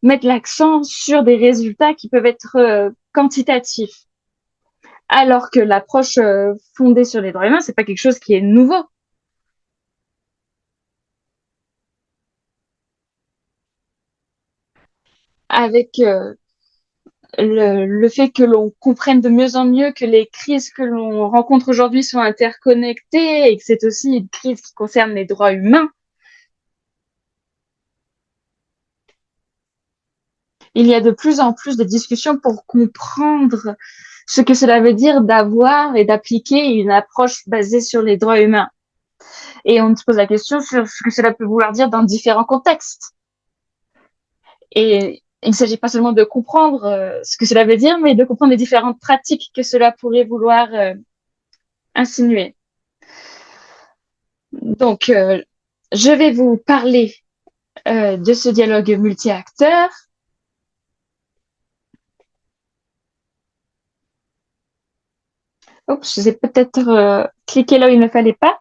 mettre l'accent sur des résultats qui peuvent être quantitatifs. Alors que l'approche fondée sur les droits humains, c'est pas quelque chose qui est nouveau. Avec le fait que l'on comprenne de mieux en mieux que les crises que l'on rencontre aujourd'hui sont interconnectées et que c'est aussi une crise qui concerne les droits humains. Il y a de plus en plus de discussions pour comprendre ce que cela veut dire d'avoir et d'appliquer une approche basée sur les droits humains. Et on se pose la question sur ce que cela peut vouloir dire dans différents contextes. Et il ne s'agit pas seulement de comprendre ce que cela veut dire, mais de comprendre les différentes pratiques que cela pourrait vouloir insinuer. Donc, je vais vous parler de ce dialogue multi-acteurs. Oups, j'ai peut-être cliqué là où il ne fallait pas.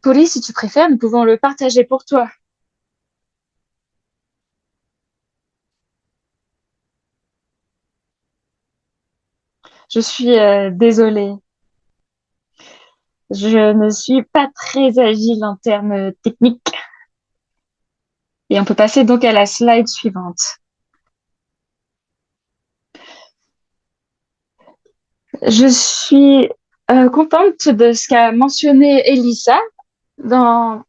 Polly, si tu préfères, nous pouvons le partager pour toi. Je suis désolée. Je ne suis pas très agile en termes techniques. Et on peut passer donc à la slide suivante. Je suis contente de ce qu'a mentionné Elissa dans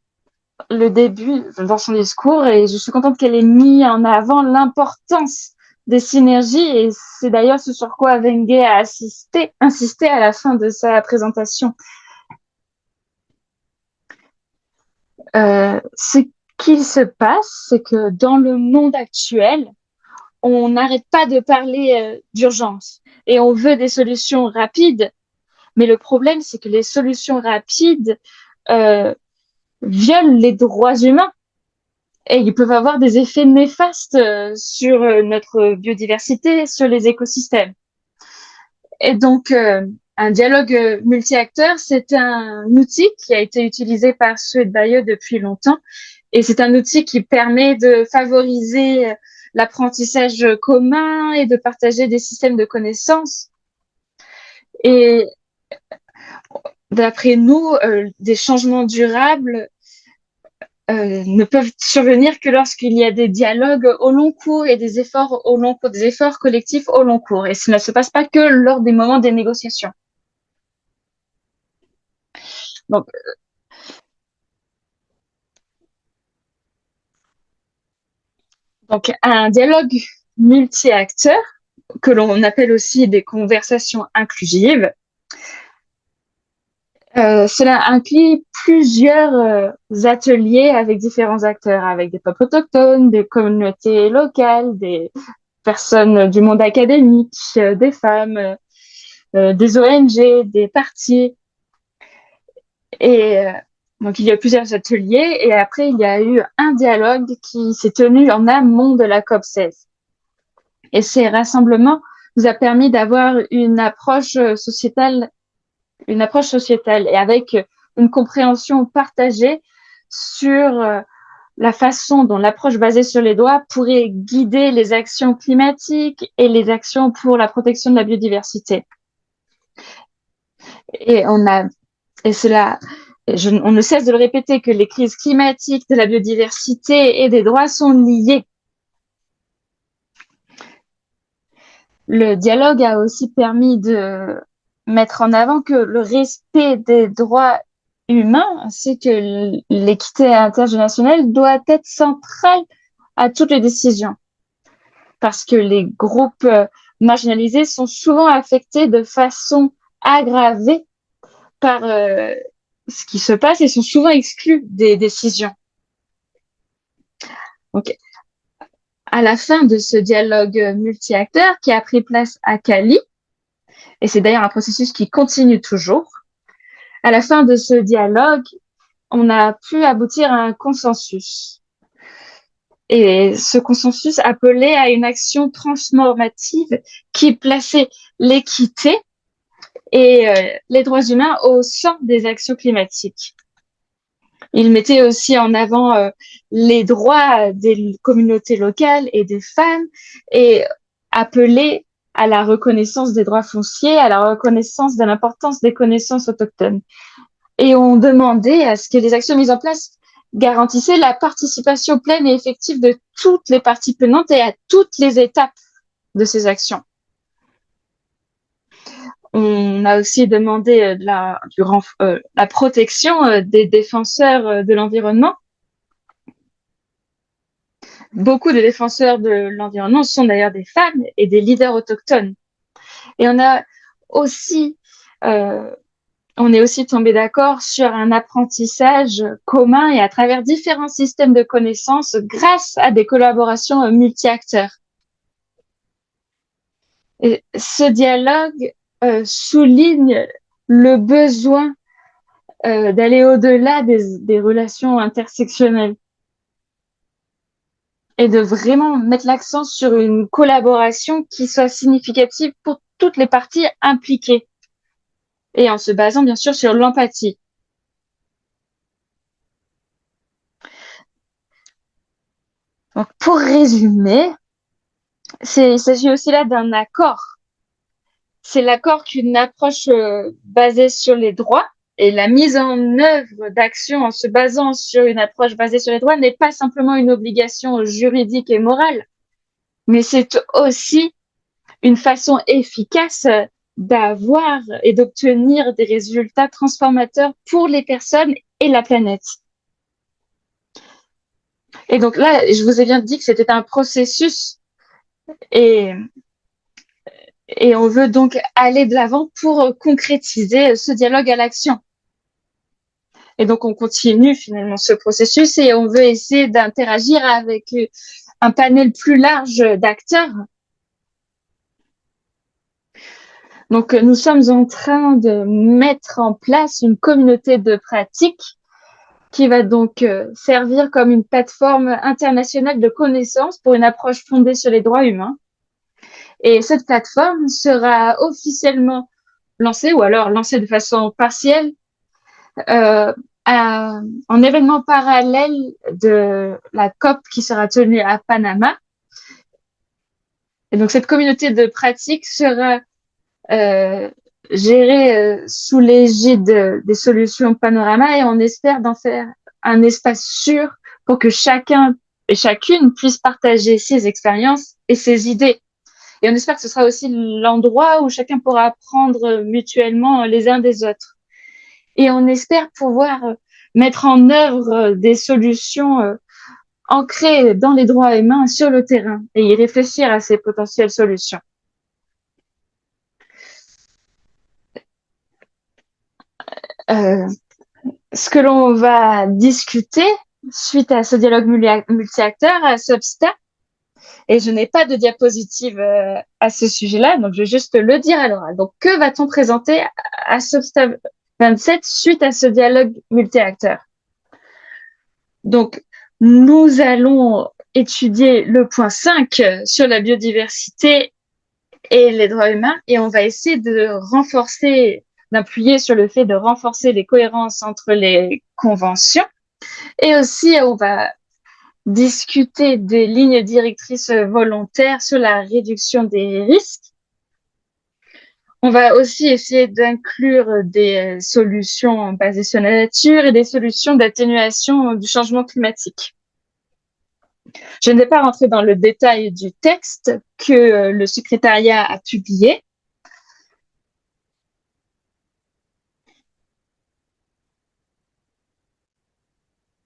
le début, dans son discours, et je suis contente qu'elle ait mis en avant l'importance des synergies, et c'est d'ailleurs ce sur quoi Wenge a insisté à la fin de sa présentation. Ce qu'il se passe, c'est que dans le monde actuel, on n'arrête pas de parler d'urgence et on veut des solutions rapides, mais le problème, c'est que les solutions rapides euh, violent les droits humains et ils peuvent avoir des effets néfastes sur notre biodiversité, sur les écosystèmes. Et donc, un dialogue multi-acteurs, c'est un outil qui a été utilisé par Suède Baye depuis longtemps. Et c'est un outil qui permet de favoriser l'apprentissage commun et de partager des systèmes de connaissances. Et d'après nous, des changements durables ne peuvent survenir que lorsqu'il y a des dialogues au long cours et des efforts au long cours, des efforts collectifs au long cours. Et cela ne se passe pas que lors des moments des négociations. Donc, un dialogue multi-acteurs, que l'on appelle aussi des conversations inclusives, cela inclut plusieurs ateliers avec différents acteurs, avec des peuples autochtones, des communautés locales, des personnes du monde académique, des femmes, des ONG, des partis. Et donc, il y a plusieurs ateliers et après, il y a eu un dialogue qui s'est tenu en amont de la COP16. Et ces rassemblements nous a permis d'avoir une approche sociétale et avec une compréhension partagée sur la façon dont l'approche basée sur les droits pourrait guider les actions climatiques et les actions pour la protection de la biodiversité. Et on ne cesse de le répéter que les crises climatiques, de la biodiversité et des droits sont liées. Le dialogue a aussi permis de mettre en avant que le respect des droits humains ainsi que l'équité intergénérationnelle doit être centrale à toutes les décisions. Parce que les groupes marginalisés sont souvent affectés de façon aggravée par ce qui se passe et sont souvent exclus des décisions. Donc, à la fin de ce dialogue multi-acteurs qui a pris place à Cali, et c'est d'ailleurs un processus qui continue toujours, à la fin de ce dialogue, on a pu aboutir à un consensus. Et ce consensus appelait à une action transformative qui plaçait l'équité et les droits humains au centre des actions climatiques. Il mettait aussi en avant les droits des communautés locales et des femmes et appelait à la reconnaissance des droits fonciers, à la reconnaissance de l'importance des connaissances autochtones. Et on demandait à ce que les actions mises en place garantissaient la participation pleine et effective de toutes les parties prenantes et à toutes les étapes de ces actions. On a aussi demandé la protection des défenseurs de l'environnement. Beaucoup de défenseurs de l'environnement sont d'ailleurs des femmes et des leaders autochtones. Et on est aussi tombé d'accord sur un apprentissage commun et à travers différents systèmes de connaissances grâce à des collaborations multi-acteurs. Et ce dialogue souligne le besoin d'aller au-delà des relations intersectionnelles et de vraiment mettre l'accent sur une collaboration qui soit significative pour toutes les parties impliquées et en se basant bien sûr sur l'empathie. Donc, pour résumer, il s'agit aussi là d'un accord. C'est l'accord qu'une approche basée sur les droits et la mise en œuvre d'actions en se basant sur une approche basée sur les droits n'est pas simplement une obligation juridique et morale, mais c'est aussi une façon efficace d'avoir et d'obtenir des résultats transformateurs pour les personnes et la planète. Et donc là, je vous ai bien dit que c'était un processus et on veut donc aller de l'avant pour concrétiser ce dialogue à l'action. Et donc, on continue finalement ce processus et on veut essayer d'interagir avec un panel plus large d'acteurs. Donc, nous sommes en train de mettre en place une communauté de pratique qui va donc servir comme une plateforme internationale de connaissances pour une approche fondée sur les droits humains. Et cette plateforme sera officiellement lancée ou alors lancée de façon partielle en événement parallèle de la COP qui sera tenue à Panama. Et donc, cette communauté de pratique sera gérée sous l'égide des solutions Panorama et on espère d'en faire un espace sûr pour que chacun et chacune puisse partager ses expériences et ses idées. Et on espère que ce sera aussi l'endroit où chacun pourra apprendre mutuellement les uns des autres. Et on espère pouvoir mettre en œuvre des solutions ancrées dans les droits humains sur le terrain et y réfléchir à ces potentielles solutions. Ce que l'on va discuter suite à ce dialogue multi-acteurs, à Substack, et je n'ai pas de diapositive à ce sujet-là, donc je vais juste le dire à l'oral. Donc, que va-t-on présenter à Substack 27 suite à ce dialogue multi-acteurs? Donc, nous allons étudier le point 5 sur la biodiversité et les droits humains et on va essayer d'appuyer sur le fait de renforcer les cohérences entre les conventions et aussi on va discuter des lignes directrices volontaires sur la réduction des risques. On va aussi essayer d'inclure des solutions basées sur la nature et des solutions d'atténuation du changement climatique. Je ne vais pas rentrer dans le détail du texte que le secrétariat a publié.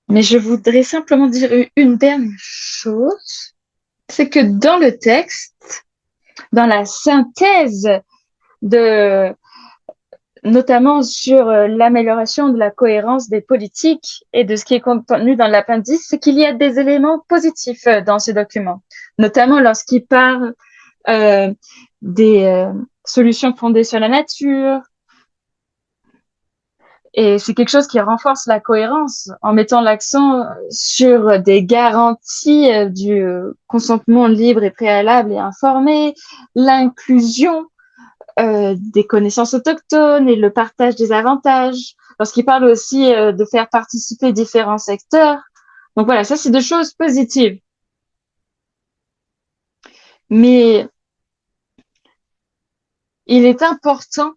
Mais je voudrais simplement dire une dernière chose, c'est que dans le texte, dans la synthèse notamment sur l'amélioration de la cohérence des politiques et de ce qui est contenu dans l'appendice, c'est qu'il y a des éléments positifs dans ce document, notamment lorsqu'il parle des solutions fondées sur la nature. Et c'est quelque chose qui renforce la cohérence en mettant l'accent sur des garanties du consentement libre et préalable et informé, l'inclusion des connaissances autochtones et le partage des avantages, lorsqu'il parle aussi de faire participer différents secteurs. Donc voilà, ça c'est deux choses positives. Mais il est important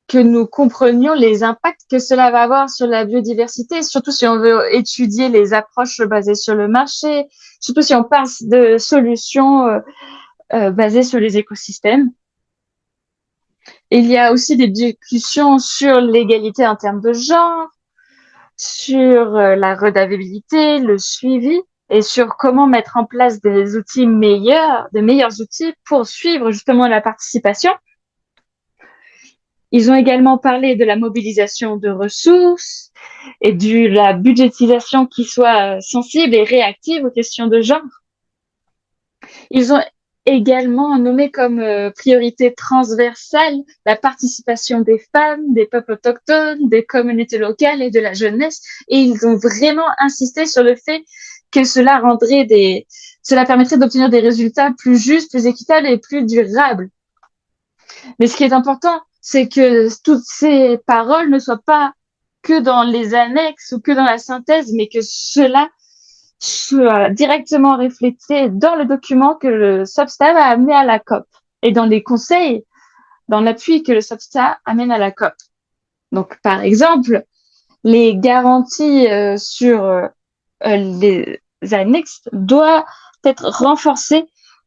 que nous comprenions les impacts que cela va avoir sur la biodiversité, surtout si on veut étudier les approches basées sur le marché, surtout si on passe de solutions basées sur les écosystèmes. Il y a aussi des discussions sur l'égalité en termes de genre, sur la redevabilité, le suivi et sur comment mettre en place des outils des meilleurs outils pour suivre justement la participation. Ils ont également parlé de la mobilisation de ressources et de la budgétisation qui soit sensible et réactive aux questions de genre. Ils ont également nommé comme priorité transversale la participation des femmes, des peuples autochtones, des communautés locales et de la jeunesse. Et ils ont vraiment insisté sur le fait que cela permettrait d'obtenir des résultats plus justes, plus équitables et plus durables. Mais ce qui est important, c'est que toutes ces paroles ne soient pas que dans les annexes ou que dans la synthèse, mais que cela soit directement reflété dans le document que le SOPSTA va amener à la COP et dans les conseils, dans l'appui que le SOPSTA amène à la COP. Donc, par exemple, les garanties sur les annexes doivent être renforcées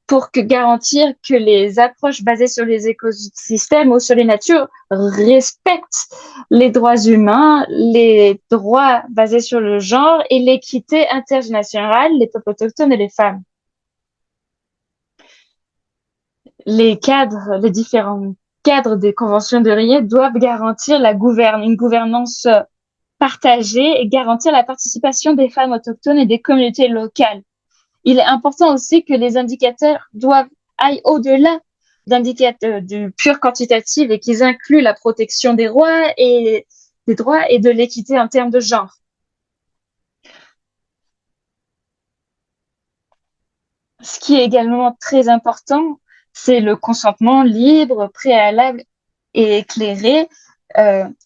pour garantir que les approches basées sur les écosystèmes ou sur les natures respectent les droits humains, les droits basés sur le genre et l'équité intergénérationnelle, les peuples autochtones et les femmes. Les différents cadres des conventions de Rio doivent garantir une gouvernance partagée et garantir la participation des femmes autochtones et des communautés locales. Il est important aussi que les indicateurs aillent au-delà d'indicateurs du pur quantitatif et qu'ils incluent la protection des droits et de l'équité en termes de genre. Ce qui est également très important, c'est le consentement libre, préalable et éclairé,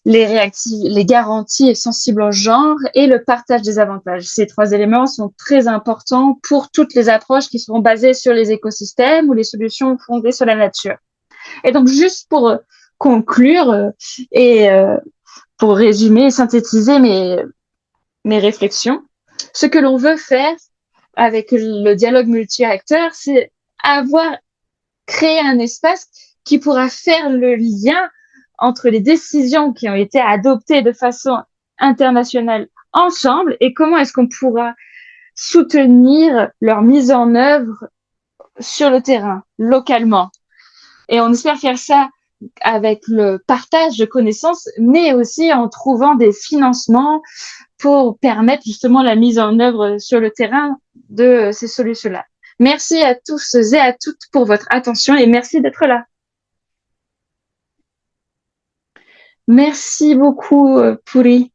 les garanties sensibles au genre et le partage des avantages. Ces 3 éléments sont très importants pour toutes les approches qui seront basées sur les écosystèmes ou les solutions fondées sur la nature. Et donc, juste pour conclure et pour résumer et synthétiser mes réflexions, ce que l'on veut faire avec le dialogue multi-acteurs, c'est créer un espace qui pourra faire le lien entre les décisions qui ont été adoptées de façon internationale ensemble et comment est-ce qu'on pourra soutenir leur mise en œuvre sur le terrain, localement. Et on espère faire ça avec le partage de connaissances, mais aussi en trouvant des financements pour permettre justement la mise en œuvre sur le terrain de ces solutions-là. Merci à tous et à toutes pour votre attention et merci d'être là. Merci beaucoup, Puri.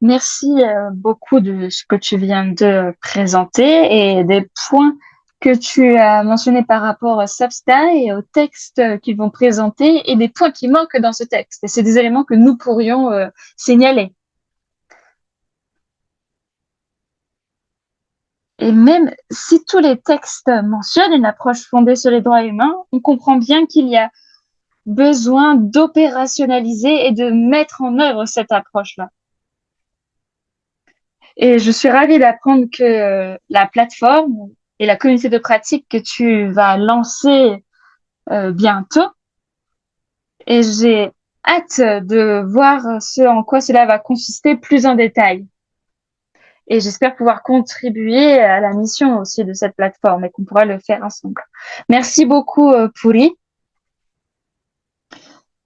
Merci beaucoup de ce que tu viens de présenter et des points que tu as mentionnés par rapport à SOPSTA et au texte qu'ils vont présenter et des points qui manquent dans ce texte. Et c'est des éléments que nous pourrions signaler. Et même si tous les textes mentionnent une approche fondée sur les droits humains, on comprend bien qu'il y a besoin d'opérationnaliser et de mettre en œuvre cette approche-là. Et je suis ravie d'apprendre que la plateforme et la communauté de pratique que tu vas lancer bientôt. Et j'ai hâte de voir ce en quoi cela va consister plus en détail. Et j'espère pouvoir contribuer à la mission aussi de cette plateforme et qu'on pourra le faire ensemble. Merci beaucoup, Puri.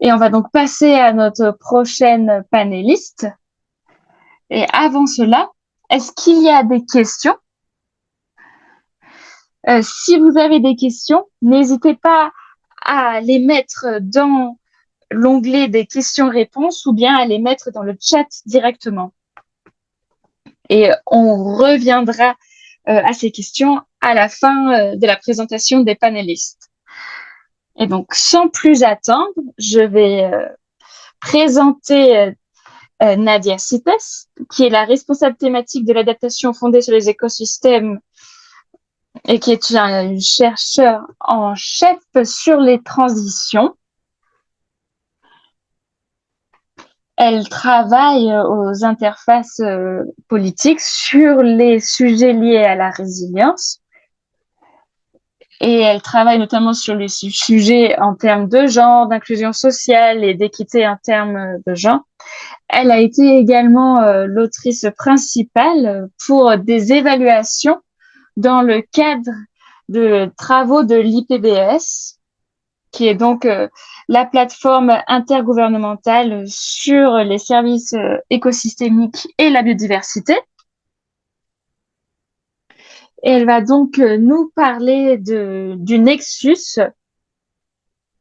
Et on va donc passer à notre prochaine panéliste. Et avant cela, est-ce qu'il y a des questions? Si vous avez des questions, n'hésitez pas à les mettre dans l'onglet des questions-réponses ou bien à les mettre dans le chat directement. Et on reviendra à ces questions à la fin de la présentation des panélistes. Et donc, sans plus attendre, je vais présenter Nadia Cipes, qui est la responsable thématique de l'adaptation fondée sur les écosystèmes et qui est une chercheure en chef sur les transitions. Elle travaille aux interfaces politiques sur les sujets liés à la résilience. Et elle travaille notamment sur les sujets en termes de genre, d'inclusion sociale et d'équité en termes de genre. Elle a été également l'autrice principale pour des évaluations dans le cadre de travaux de l'IPBES, qui est donc la plateforme intergouvernementale sur les services écosystémiques et la biodiversité. Et elle va donc nous parler du nexus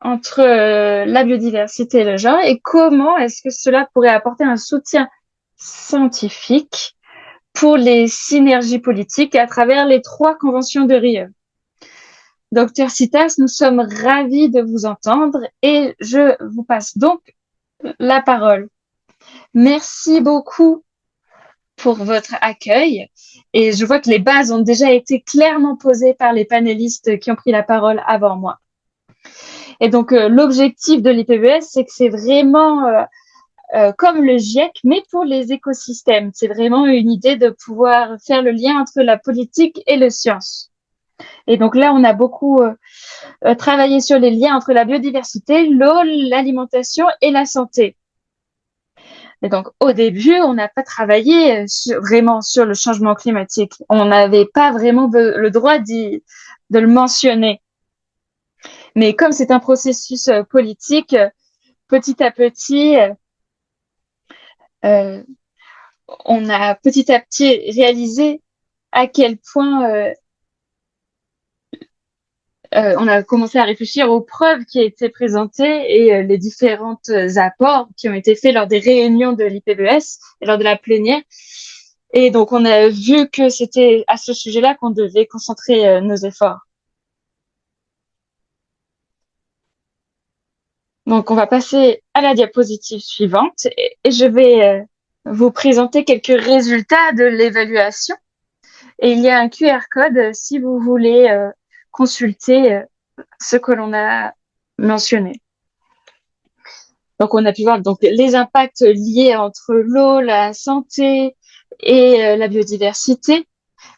entre la biodiversité et le genre et comment est-ce que cela pourrait apporter un soutien scientifique pour les synergies politiques à travers les 3 conventions de Rio. Docteur Citas, nous sommes ravis de vous entendre et je vous passe donc la parole. Merci beaucoup pour votre accueil et je vois que les bases ont déjà été clairement posées par les panélistes qui ont pris la parole avant moi. Et donc, l'objectif de l'IPBES, c'est que c'est vraiment comme le GIEC, mais pour les écosystèmes. C'est vraiment une idée de pouvoir faire le lien entre la politique et les sciences. Et donc là, on a beaucoup travaillé sur les liens entre la biodiversité, l'eau, l'alimentation et la santé. Et donc, au début, on n'a pas travaillé vraiment sur le changement climatique. On n'avait pas vraiment le droit de le mentionner. Mais comme c'est un processus politique, petit à petit, on a petit à petit réalisé à quel point on a commencé à réfléchir aux preuves qui étaient présentées et les différents apports qui ont été faits lors des réunions de l'IPBES et lors de la plénière. Et donc, on a vu que c'était à ce sujet-là qu'on devait concentrer nos efforts. Donc, on va passer à la diapositive suivante et je vais vous présenter quelques résultats de l'évaluation. Et il y a un QR code si vous voulez consulter ce que l'on a mentionné. Donc, on a pu voir donc les impacts liés entre l'eau, la santé et la biodiversité.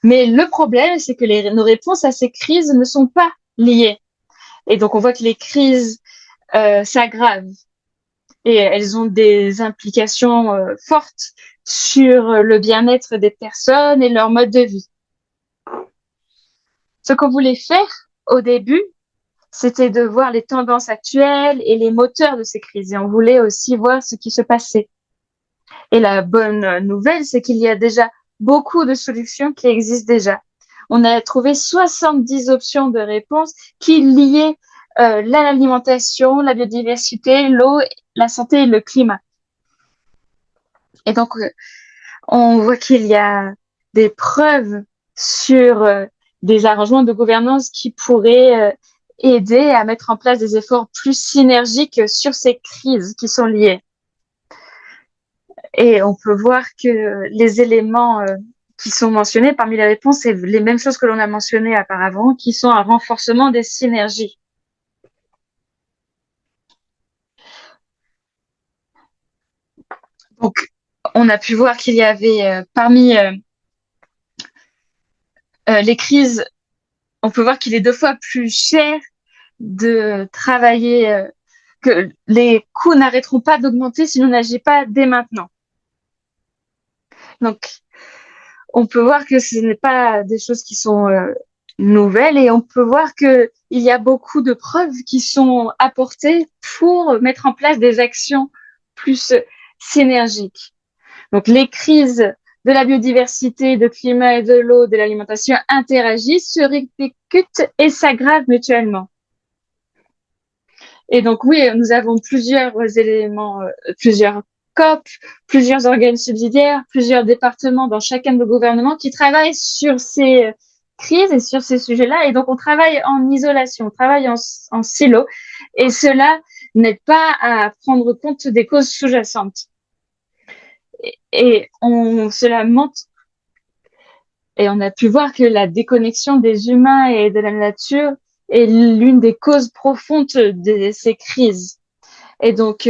Mais le problème, c'est que nos réponses à ces crises ne sont pas liées. Et donc, on voit que les crises s'aggravent et elles ont des implications fortes sur le bien-être des personnes et leur mode de vie. Ce qu'on voulait faire au début, c'était de voir les tendances actuelles et les moteurs de ces crises. Et on voulait aussi voir ce qui se passait. Et la bonne nouvelle, c'est qu'il y a déjà beaucoup de solutions qui existent déjà. On a trouvé 70 options de réponse qui liaient l'alimentation, la biodiversité, l'eau, la santé et le climat. Et donc, on voit qu'il y a des preuves sur des arrangements de gouvernance qui pourraient aider à mettre en place des efforts plus synergiques sur ces crises qui sont liées. Et on peut voir que les éléments qui sont mentionnés parmi les réponses, c'est les mêmes choses que l'on a mentionnées auparavant, qui sont un renforcement des synergies. Donc, on a pu voir qu'il y avait parmi les crises, on peut voir qu'il est 2 fois plus cher de travailler, que les coûts n'arrêteront pas d'augmenter si on n'agit pas dès maintenant. Donc, on peut voir que ce n'est pas des choses qui sont nouvelles et on peut voir qu'il y a beaucoup de preuves qui sont apportées pour mettre en place des actions plus synergiques. Donc, les crises de la biodiversité, de climat et de l'eau, de l'alimentation interagissent, se répercutent et s'aggravent mutuellement. Et donc, oui, nous avons plusieurs éléments, plusieurs COP, plusieurs organes subsidiaires, plusieurs départements dans chacun de nos gouvernements qui travaillent sur ces crises et sur ces sujets-là. Et donc, on travaille en isolation, on travaille en silo. Et cela n'aide pas à prendre compte des causes sous-jacentes. Et cela montre, et on a pu voir que la déconnexion des humains et de la nature est l'une des causes profondes de ces crises. Et donc,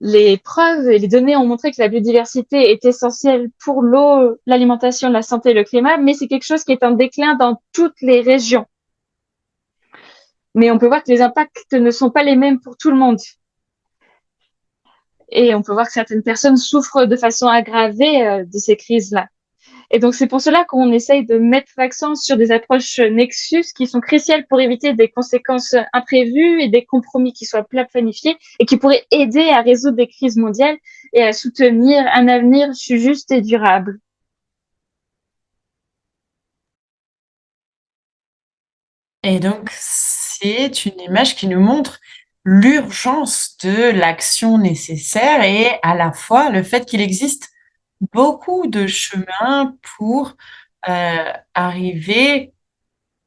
les preuves et les données ont montré que la biodiversité est essentielle pour l'eau, l'alimentation, la santé et le climat, mais c'est quelque chose qui est en déclin dans toutes les régions. Mais on peut voir que les impacts ne sont pas les mêmes pour tout le monde. Et on peut voir que certaines personnes souffrent de façon aggravée de ces crises-là. Et donc, c'est pour cela qu'on essaye de mettre l'accent sur des approches Nexus qui sont cruciales pour éviter des conséquences imprévues et des compromis qui soient planifiés et qui pourraient aider à résoudre des crises mondiales et à soutenir un avenir juste et durable. Et donc, c'est une image qui nous montre l'urgence de l'action nécessaire et à la fois le fait qu'il existe beaucoup de chemins pour arriver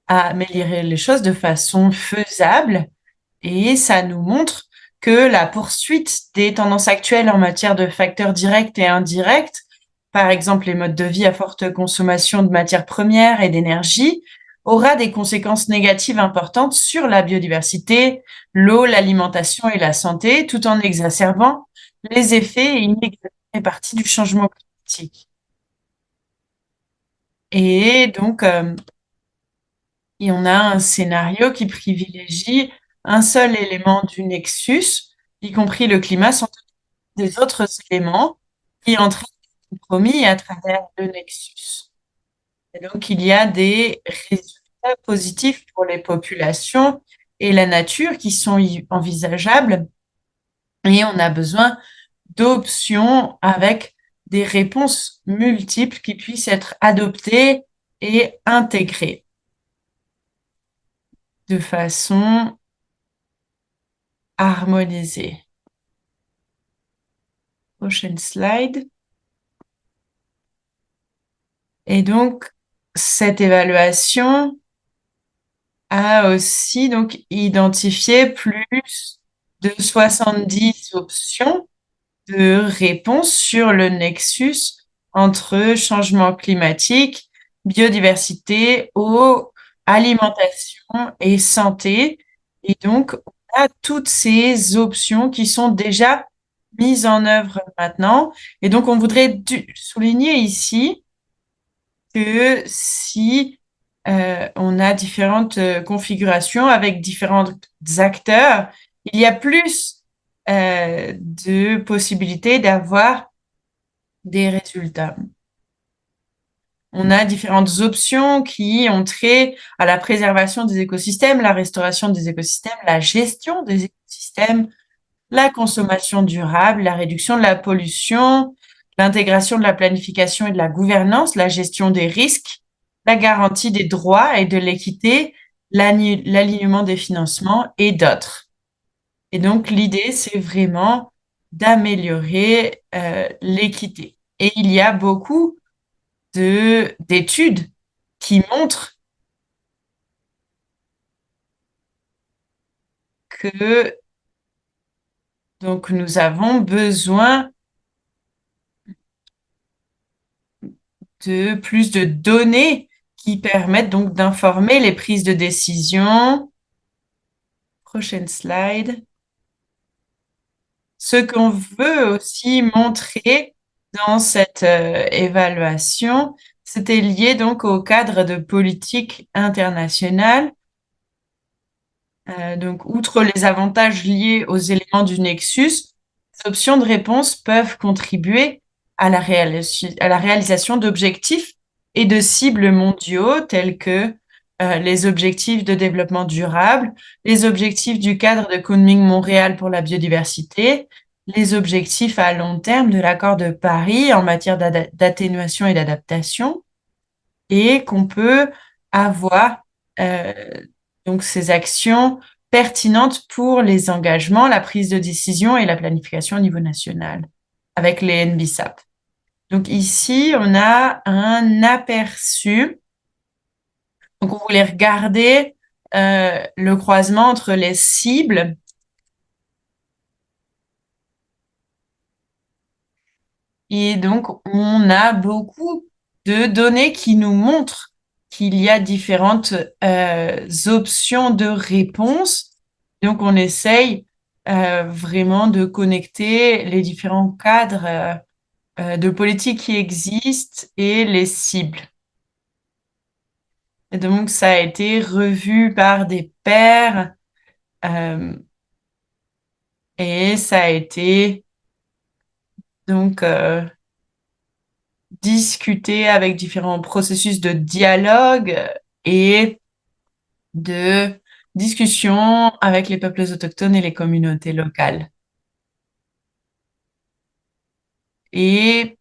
à améliorer les choses de façon faisable et ça nous montre que la poursuite des tendances actuelles en matière de facteurs directs et indirects, par exemple les modes de vie à forte consommation de matières premières et d'énergie, aura des conséquences négatives importantes sur la biodiversité, l'eau, l'alimentation et la santé, tout en exacerbant les effets et inégalités répartis du changement climatique. Et donc, et on a un scénario qui privilégie un seul élément du nexus, y compris le climat, sans des autres éléments qui entraînent des compromis à travers le nexus. Et donc, il y a des résultats positifs pour les populations et la nature qui sont envisageables et on a besoin d'options avec des réponses multiples qui puissent être adoptées et intégrées de façon harmonisée. Prochaine slide. Et donc, cette évaluation a aussi donc identifié plus de 70 options de réponses sur le nexus entre changement climatique, biodiversité, eau, alimentation et santé. Et donc, on a toutes ces options qui sont déjà mises en œuvre maintenant. Et donc, on voudrait souligner ici que si on a différentes configurations avec différents acteurs, il y a plus de possibilités d'avoir des résultats. On a différentes options qui ont trait à la préservation des écosystèmes, la restauration des écosystèmes, la gestion des écosystèmes, la consommation durable, la réduction de la pollution, l'intégration de la planification et de la gouvernance, la gestion des risques, la garantie des droits et de l'équité, l'alignement des financements et d'autres. Et donc, l'idée, c'est vraiment d'améliorer l'équité. Et il y a beaucoup d'études qui montrent que donc nous avons besoin de plus de données qui permettent donc d'informer les prises de décision. Prochaine slide. Ce qu'on veut aussi montrer dans cette évaluation, c'était lié donc au cadre de politique internationale. Donc, outre les avantages liés aux éléments du nexus, les options de réponse peuvent contribuer à la réalisation d'objectifs et de cibles mondiaux tels que les objectifs de développement durable, les objectifs du cadre de Kunming-Montréal pour la biodiversité, les objectifs à long terme de l'accord de Paris en matière d'atténuation et d'adaptation, et qu'on peut avoir donc ces actions pertinentes pour les engagements, la prise de décision et la planification au niveau national avec les NBSAP. Donc ici, on a un aperçu. Donc on voulait regarder le croisement entre les cibles et donc on a beaucoup de données qui nous montrent qu'il y a différentes options de réponse. Donc, on essaye vraiment de connecter les différents cadres de politique qui existent et les cibles. Et donc, ça a été revu par des pairs et ça a été donc discuté avec différents processus de dialogue et de discussion avec les peuples autochtones et les communautés locales. Et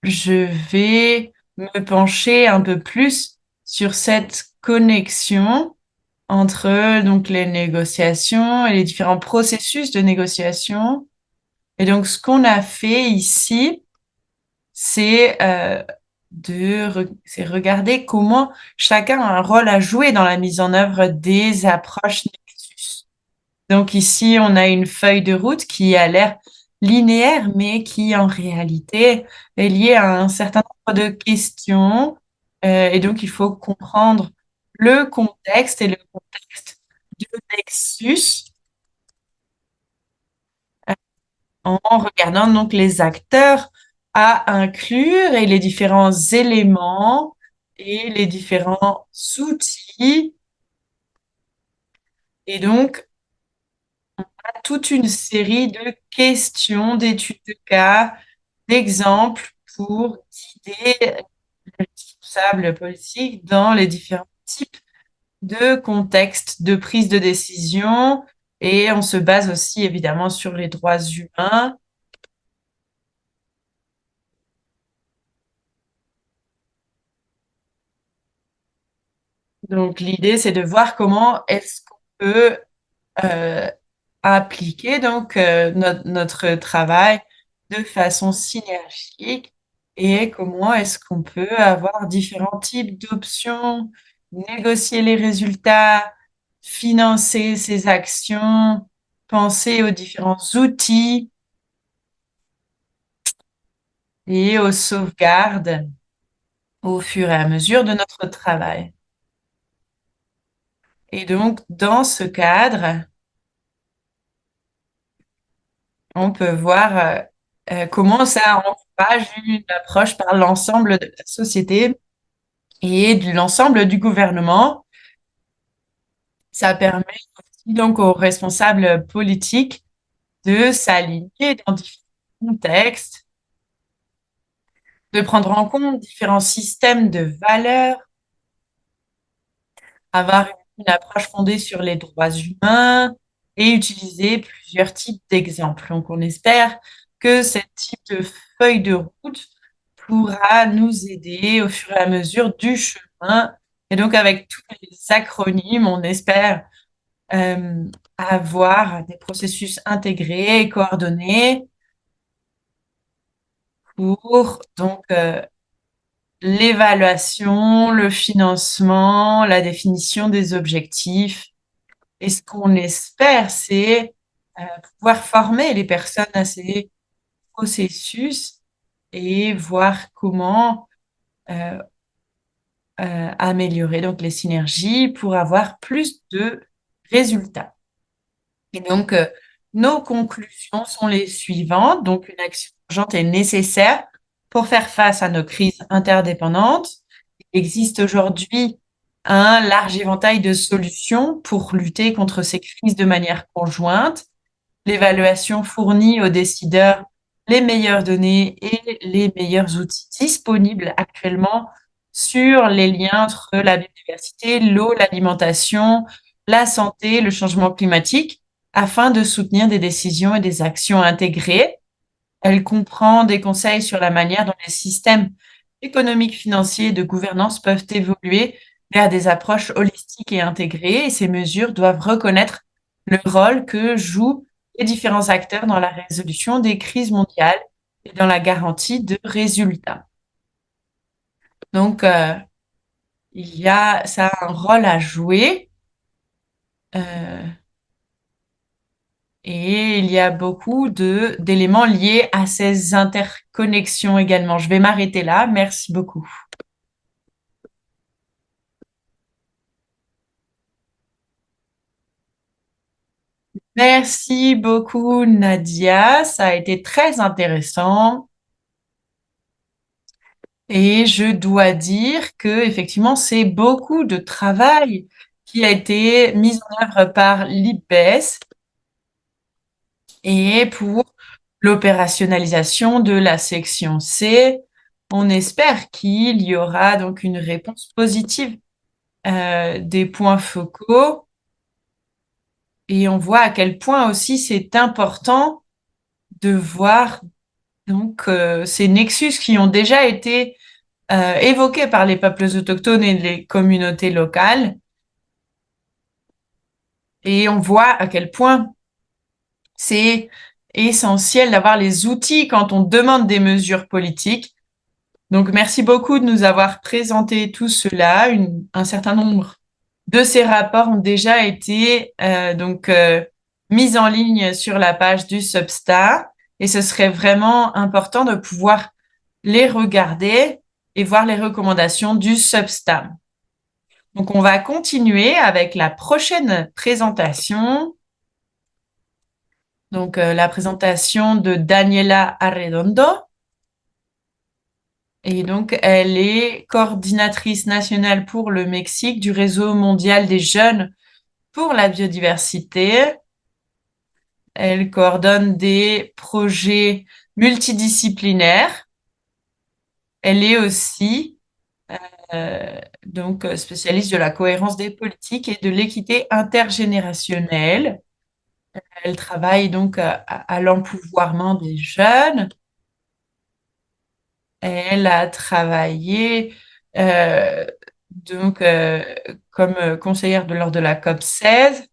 je vais me pencher un peu plus sur cette connexion entre donc les négociations et les différents processus de négociation. Et donc, ce qu'on a fait ici, c'est c'est regarder comment chacun a un rôle à jouer dans la mise en œuvre des approches Nexus. Donc ici, on a une feuille de route qui a l'air linéaire, mais qui en réalité est liée à un certain nombre de questions. Et donc, il faut comprendre le contexte et le contexte du Nexus en regardant donc les acteurs à inclure et les différents éléments et les différents outils. Et donc, toute une série de questions, d'études de cas, d'exemples pour guider les responsables politiques dans les différents types de contextes de prise de décision. Et on se base aussi évidemment sur les droits humains. Donc l'idée, c'est de voir comment est-ce qu'on peut euh, appliquer donc notre travail de façon synergique et comment est-ce qu'on peut avoir différents types d'options, négocier les résultats, financer ces actions, penser aux différents outils et aux sauvegardes au fur et à mesure de notre travail. Et donc, dans ce cadre, on peut voir comment ça encourage une approche par l'ensemble de la société et de l'ensemble du gouvernement. Ça permet aussi donc aux responsables politiques de s'aligner dans différents contextes, de prendre en compte différents systèmes de valeurs, avoir une approche fondée sur les droits humains et utiliser plusieurs types d'exemples. Donc, on espère que ce type de feuille de route pourra nous aider au fur et à mesure du chemin. Et donc, avec tous les acronymes, on espère avoir des processus intégrés et coordonnés pour donc l'évaluation, le financement, la définition des objectifs. Et ce qu'on espère, c'est pouvoir former les personnes à ces processus et voir comment euh, améliorer donc les synergies pour avoir plus de résultats. Et donc, nos conclusions sont les suivantes. Donc, une action urgente est nécessaire pour faire face à nos crises interdépendantes. Il existe aujourd'hui un large éventail de solutions pour lutter contre ces crises de manière conjointe. L'évaluation fournit aux décideurs les meilleures données et les meilleurs outils disponibles actuellement sur les liens entre la biodiversité, l'eau, l'alimentation, la santé, le changement climatique, afin de soutenir des décisions et des actions intégrées. Elle comprend des conseils sur la manière dont les systèmes économiques, financiers et de gouvernance peuvent évoluer vers des approches holistiques et intégrées. Et ces mesures doivent reconnaître le rôle que jouent les différents acteurs dans la résolution des crises mondiales et dans la garantie de résultats. Donc, ça a un rôle à jouer. Euh, Et il y a beaucoup d'éléments liés à ces interconnexions également. Je vais m'arrêter là. Merci beaucoup. Merci beaucoup, Nadia. Ça a été très intéressant. Et je dois dire que, effectivement, c'est beaucoup de travail qui a été mis en œuvre par l'IPES et pour l'opérationnalisation de la section C. On espère qu'il y aura donc une réponse positive des points focaux et on voit à quel point aussi c'est important de voir donc ces nexus qui ont déjà été évoqués par les peuples autochtones et les communautés locales et on voit à quel point c'est essentiel d'avoir les outils quand on demande des mesures politiques Donc, merci beaucoup de nous avoir présenté tout cela. Un certain nombre de ces rapports ont déjà été mis en ligne sur la page du Substack et ce serait vraiment important de pouvoir les regarder et voir les recommandations du Substack. Donc, on va continuer avec la prochaine présentation. Donc, la présentation de Daniela Arredondo. Et donc, elle est coordinatrice nationale pour le Mexique du Réseau mondial des jeunes pour la biodiversité. Elle coordonne des projets multidisciplinaires. Elle est aussi spécialiste de la cohérence des politiques et de l'équité intergénérationnelle. Elle travaille donc à l'empouvoirment des jeunes. Elle a travaillé euh, comme conseillère lors de la COP 16.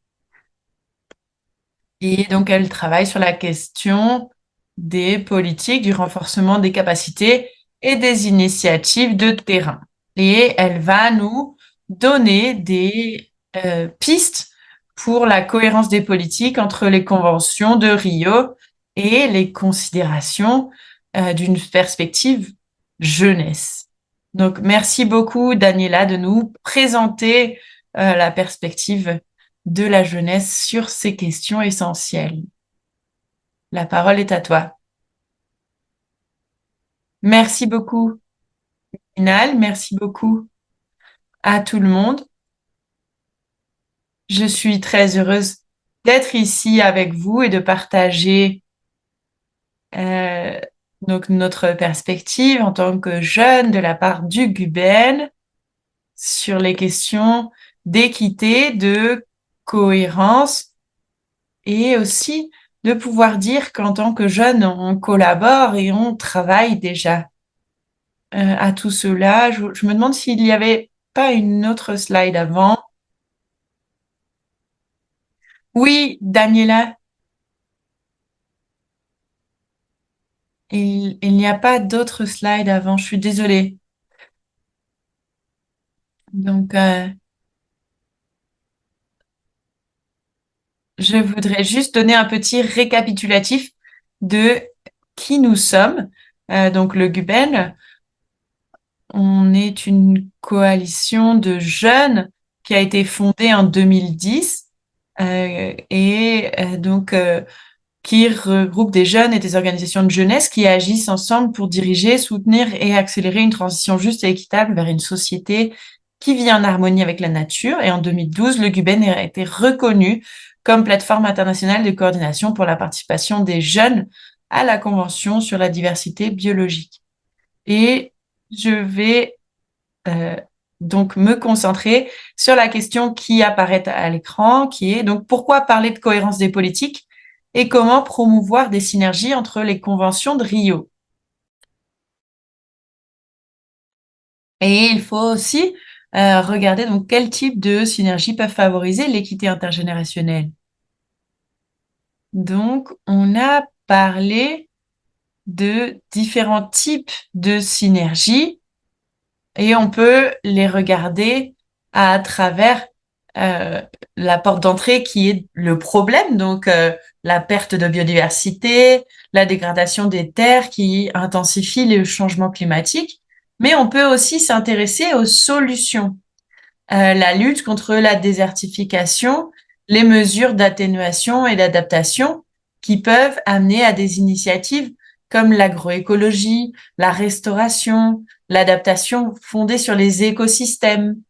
Et donc, elle travaille sur la question des politiques, du renforcement des capacités et des initiatives de terrain. Et elle va nous donner des pistes pour la cohérence des politiques entre les conventions de Rio et les considérations d'une perspective jeunesse. Donc, merci beaucoup, Daniela, de nous présenter la perspective de la jeunesse sur ces questions essentielles. La parole est à toi. Merci beaucoup, Inal. Merci beaucoup à tout le monde. Je suis très heureuse d'être ici avec vous et de partager euh, notre perspective en tant que jeune de la part du GUBEN sur les questions d'équité, de cohérence et aussi de pouvoir dire qu'en tant que jeune, on collabore et on travaille déjà à tout cela. Je me demande s'il n'y avait pas une autre slide avant. Oui, Daniela, il n'y a pas d'autre slide avant, je suis désolée. Donc, je voudrais juste donner un petit récapitulatif de qui nous sommes. Donc, le GUBEN, on est une coalition de jeunes qui a été fondée en 2010 qui regroupe des jeunes et des organisations de jeunesse qui agissent ensemble pour diriger, soutenir et accélérer une transition juste et équitable vers une société qui vit en harmonie avec la nature. Et en 2012, le GUBEN a été reconnu comme plateforme internationale de coordination pour la participation des jeunes à la Convention sur la diversité biologique. Et je vais donc me concentrer sur la question qui apparaît à l'écran, qui est donc pourquoi parler de cohérence des politiques et comment promouvoir des synergies entre les conventions de Rio. Et il faut aussi regarder donc quel type de synergies peuvent favoriser l'équité intergénérationnelle. Donc, on a parlé de différents types de synergies et on peut les regarder à travers la porte d'entrée qui est le problème, donc la perte de biodiversité, la dégradation des terres qui intensifie le changement climatique, mais on peut aussi s'intéresser aux solutions, la lutte contre la désertification, les mesures d'atténuation et d'adaptation qui peuvent amener à des initiatives comme l'agroécologie, la restauration, l'adaptation fondée sur les écosystèmes.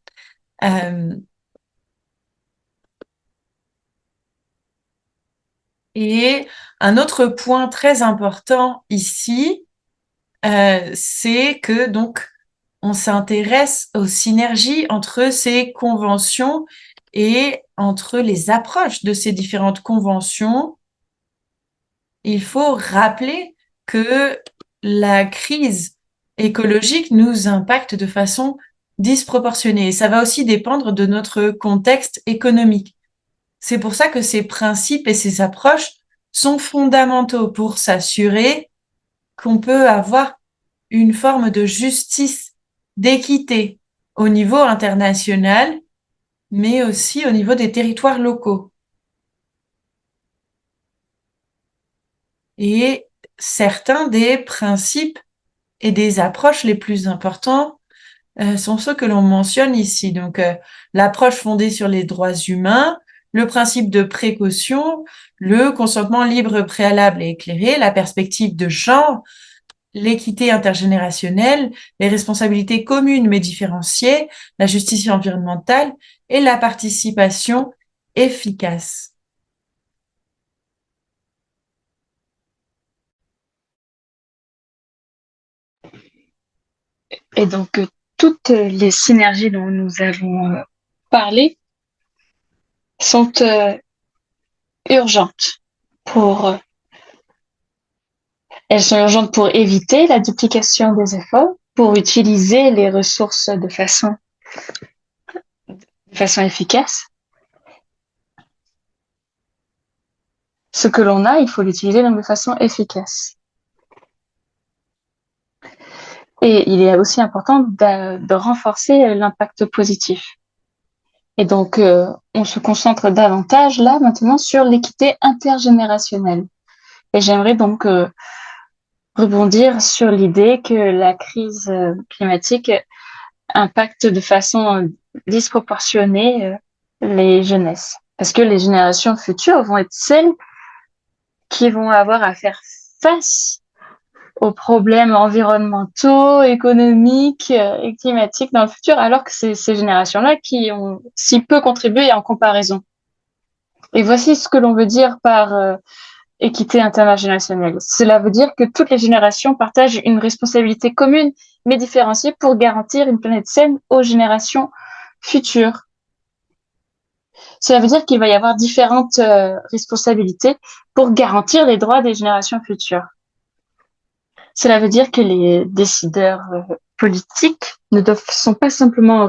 Et un autre point très important ici, c'est que donc on s'intéresse aux synergies entre ces conventions et entre les approches de ces différentes conventions. Il faut rappeler que la crise écologique nous impacte de façon disproportionnée. Ça va aussi dépendre de notre contexte économique. C'est pour ça que ces principes et ces approches sont fondamentaux pour s'assurer qu'on peut avoir une forme de justice, d'équité au niveau international, mais aussi au niveau des territoires locaux. Et certains des principes et des approches les plus importants sont ceux que l'on mentionne ici. Donc, l'approche fondée sur les droits humains, le principe de précaution, le consentement libre, préalable et éclairé, la perspective de genre, l'équité intergénérationnelle, les responsabilités communes mais différenciées, la justice environnementale et la participation efficace. Et donc, toutes les synergies dont nous avons parlé sont urgentes pour elles sont urgentes pour éviter la duplication des efforts, pour utiliser les ressources de façon efficace. Ce que l'on a, il faut l'utiliser de façon efficace. Et il est aussi important de renforcer l'impact positif. Et donc, on se concentre davantage là maintenant sur l'équité intergénérationnelle. Et j'aimerais donc rebondir sur l'idée que la crise climatique impacte de façon disproportionnée les jeunesses. Parce que les générations futures vont être celles qui vont avoir à faire face aux problèmes environnementaux, économiques et climatiques dans le futur, alors que c'est ces générations-là qui ont si peu contribué en comparaison. Et voici ce que l'on veut dire par équité intergénérationnelle. Cela veut dire que toutes les générations partagent une responsabilité commune, mais différenciée pour garantir une planète saine aux générations futures. Cela veut dire qu'il va y avoir différentes responsabilités pour garantir les droits des générations futures. Cela veut dire que les décideurs politiques ne sont pas simplement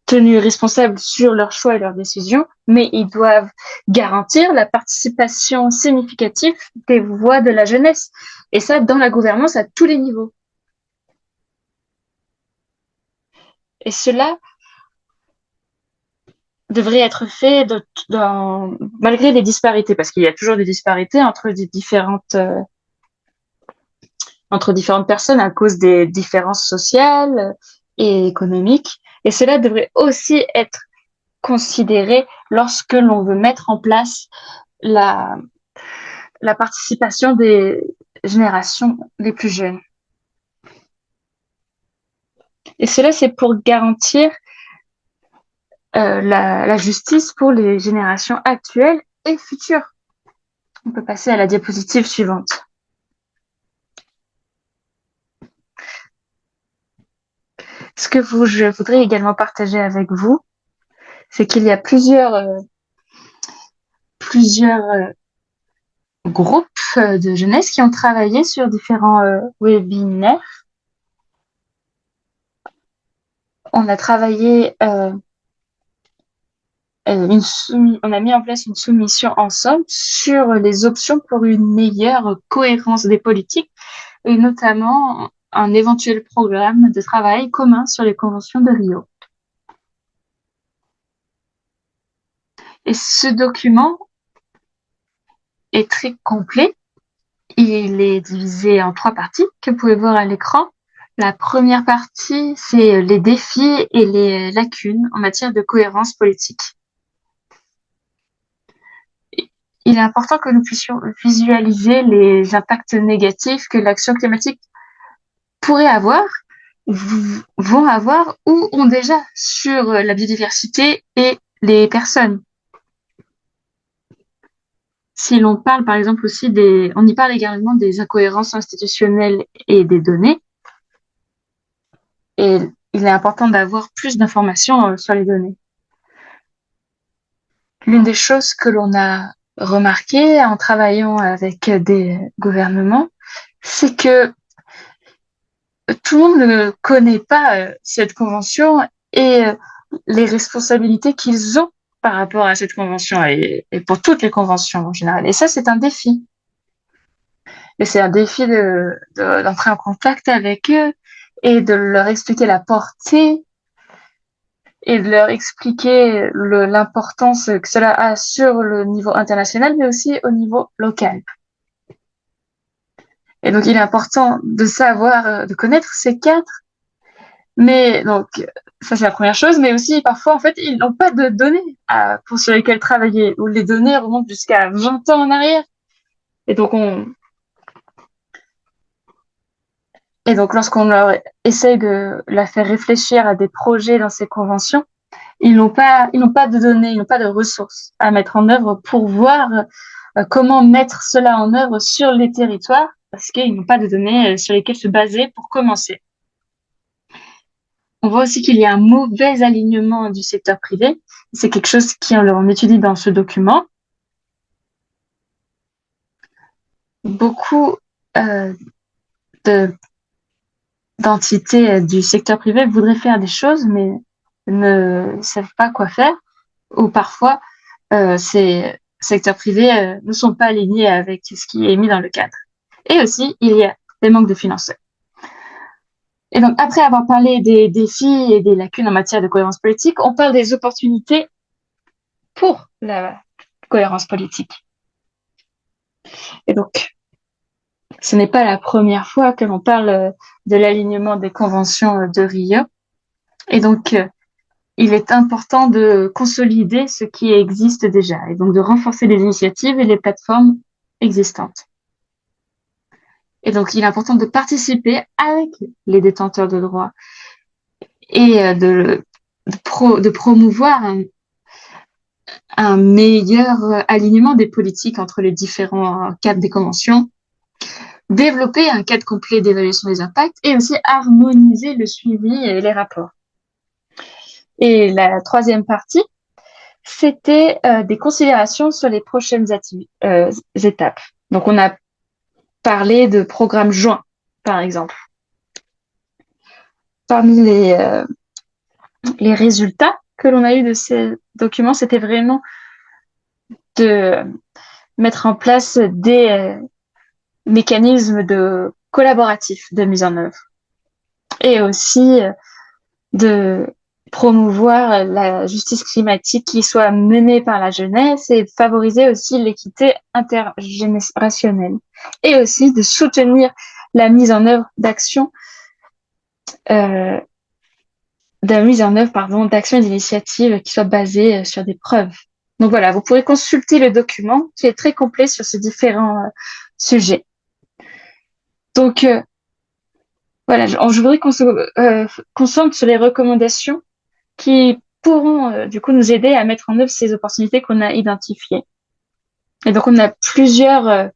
tenus responsables sur leurs choix et leurs décisions, mais ils doivent garantir la participation significative des voix de la jeunesse. Et ça, dans la gouvernance à tous les niveaux. Et cela devrait être fait malgré les disparités, parce qu'il y a toujours des disparités entre différentes personnes à cause des différences sociales et économiques. Et cela devrait aussi être considéré lorsque l'on veut mettre en place la participation des générations les plus jeunes. Et cela, c'est pour garantir la justice pour les générations actuelles et futures. On peut passer à la diapositive suivante. Ce que je voudrais également partager avec vous, c'est qu'il y a plusieurs groupes de jeunesse qui ont travaillé sur différents webinaires. On a travaillé, on a mis en place une soumission ensemble sur les options pour une meilleure cohérence des politiques et notamment un éventuel programme de travail commun sur les conventions de Rio. Et ce document est très complet. Il est divisé en 3 parties que vous pouvez voir à l'écran. La première partie, c'est les défis et les lacunes en matière de cohérence politique. Il est important que nous puissions visualiser les impacts négatifs que l'action climatique pourrait avoir, vont avoir ou ont déjà sur la biodiversité et les personnes. Si l'on parle par exemple aussi on y parle également des incohérences institutionnelles et des données. Et il est important d'avoir plus d'informations sur les données. L'une des choses que l'on a remarqué en travaillant avec des gouvernements, c'est que tout le monde ne connaît pas cette convention et les responsabilités qu'ils ont par rapport à cette convention et pour toutes les conventions en général. Et ça, c'est un défi. Et c'est un défi d'entrer en contact avec eux et de leur expliquer la portée et de leur expliquer l'importance que cela a sur le niveau international, mais aussi au niveau local. Et donc, il est important de savoir, de connaître ces quatre. Mais donc, ça c'est la première chose, mais aussi parfois, en fait, ils n'ont pas de données sur lesquelles travailler, ou les données remontent jusqu'à 20 ans en arrière. Et donc, lorsqu'on leur essaie de la faire réfléchir à des projets dans ces conventions, ils n'ont pas de données, ils n'ont pas de ressources à mettre en œuvre pour voir comment mettre cela en œuvre sur les territoires, parce qu'ils n'ont pas de données sur lesquelles se baser pour commencer. On voit aussi qu'il y a un mauvais alignement du secteur privé. C'est quelque chose qu'on étudie dans ce document. Beaucoup d'entités du secteur privé voudraient faire des choses, mais ne savent pas quoi faire. Ou parfois, ces secteurs privés ne sont pas alignés avec ce qui est mis dans le cadre. Et aussi, il y a des manques de financement. Et donc, après avoir parlé des défis et des lacunes en matière de cohérence politique, on parle des opportunités pour la cohérence politique. Et donc, ce n'est pas la première fois que l'on parle de l'alignement des conventions de Rio. Et donc, il est important de consolider ce qui existe déjà et donc de renforcer les initiatives et les plateformes existantes. Et donc, il est important de participer avec les détenteurs de droits et de promouvoir un meilleur alignement des politiques entre les différents cadres des conventions, développer un cadre complet d'évaluation des impacts et aussi harmoniser le suivi et les rapports. Et la troisième partie, c'était des considérations sur les prochaines étapes. Donc, on a parlé de programmes joints, par exemple. Parmi les résultats que l'on a eu de ces documents, c'était vraiment de mettre en place des mécanismes collaboratifs de mise en œuvre et aussi de promouvoir la justice climatique qui soit menée par la jeunesse et favoriser aussi l'équité intergénérationnelle et aussi de soutenir la mise en œuvre d'actions d'actions et d'initiatives qui soient basées sur des preuves. Donc voilà, vous pourrez consulter le document qui est très complet sur ces différents sujets. Donc voilà, je voudrais qu'on se concentre sur les recommandations qui pourront du coup nous aider à mettre en œuvre ces opportunités qu'on a identifiées. Et donc on a plusieurs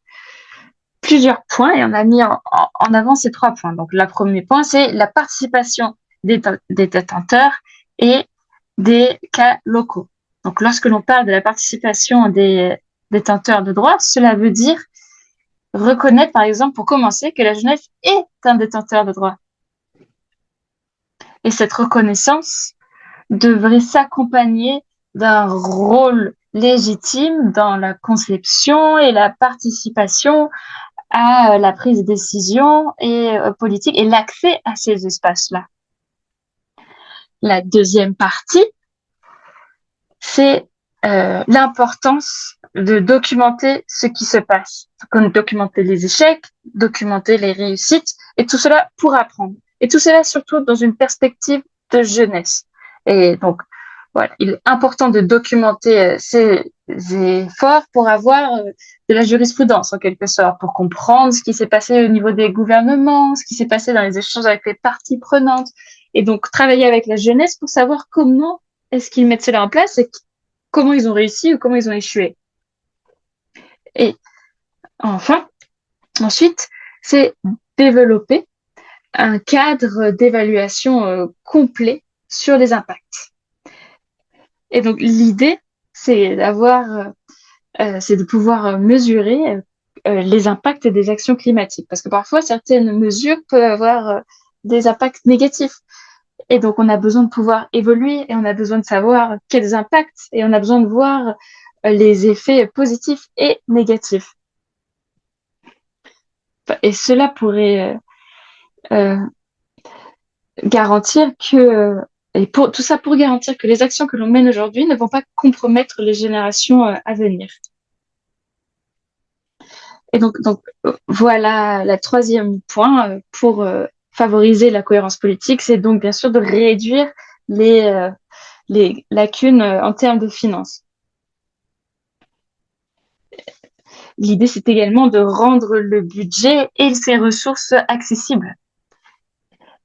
points et on a mis en avant ces 3 points. Donc le premier point, c'est la participation des détenteurs et des cas locaux. Donc lorsque l'on parle de la participation des détenteurs de droits, cela veut dire reconnaître, par exemple, pour commencer, que la jeunesse est un détenteur de droits. Et cette reconnaissance devrait s'accompagner d'un rôle légitime dans la conception et la participation à la prise de décision et politique et l'accès à ces espaces-là. La deuxième partie, c'est l'importance de documenter ce qui se passe. Comme documenter les échecs, documenter les réussites, et tout cela pour apprendre. Et tout cela surtout dans une perspective de jeunesse. Et donc, voilà, il est important de documenter ces efforts pour avoir de la jurisprudence, en quelque sorte, pour comprendre ce qui s'est passé au niveau des gouvernements, ce qui s'est passé dans les échanges avec les parties prenantes, et donc travailler avec la jeunesse pour savoir comment est-ce qu'ils mettent cela en place et comment ils ont réussi ou comment ils ont échoué. Et enfin, ensuite, c'est développer un cadre d'évaluation complet sur les impacts. Et donc, l'idée, c'est de pouvoir mesurer les impacts des actions climatiques. Parce que parfois, certaines mesures peuvent avoir des impacts négatifs. Et donc, on a besoin de pouvoir évoluer et on a besoin de savoir quels impacts et on a besoin de voir les effets positifs et négatifs. Et cela pourrait garantir que et pour tout ça pour garantir que les actions que l'on mène aujourd'hui ne vont pas compromettre les générations à venir. Et donc voilà la troisième point pour favoriser la cohérence politique, c'est donc bien sûr de réduire les lacunes en termes de finances. L'idée, c'est également de rendre le budget et ses ressources accessibles.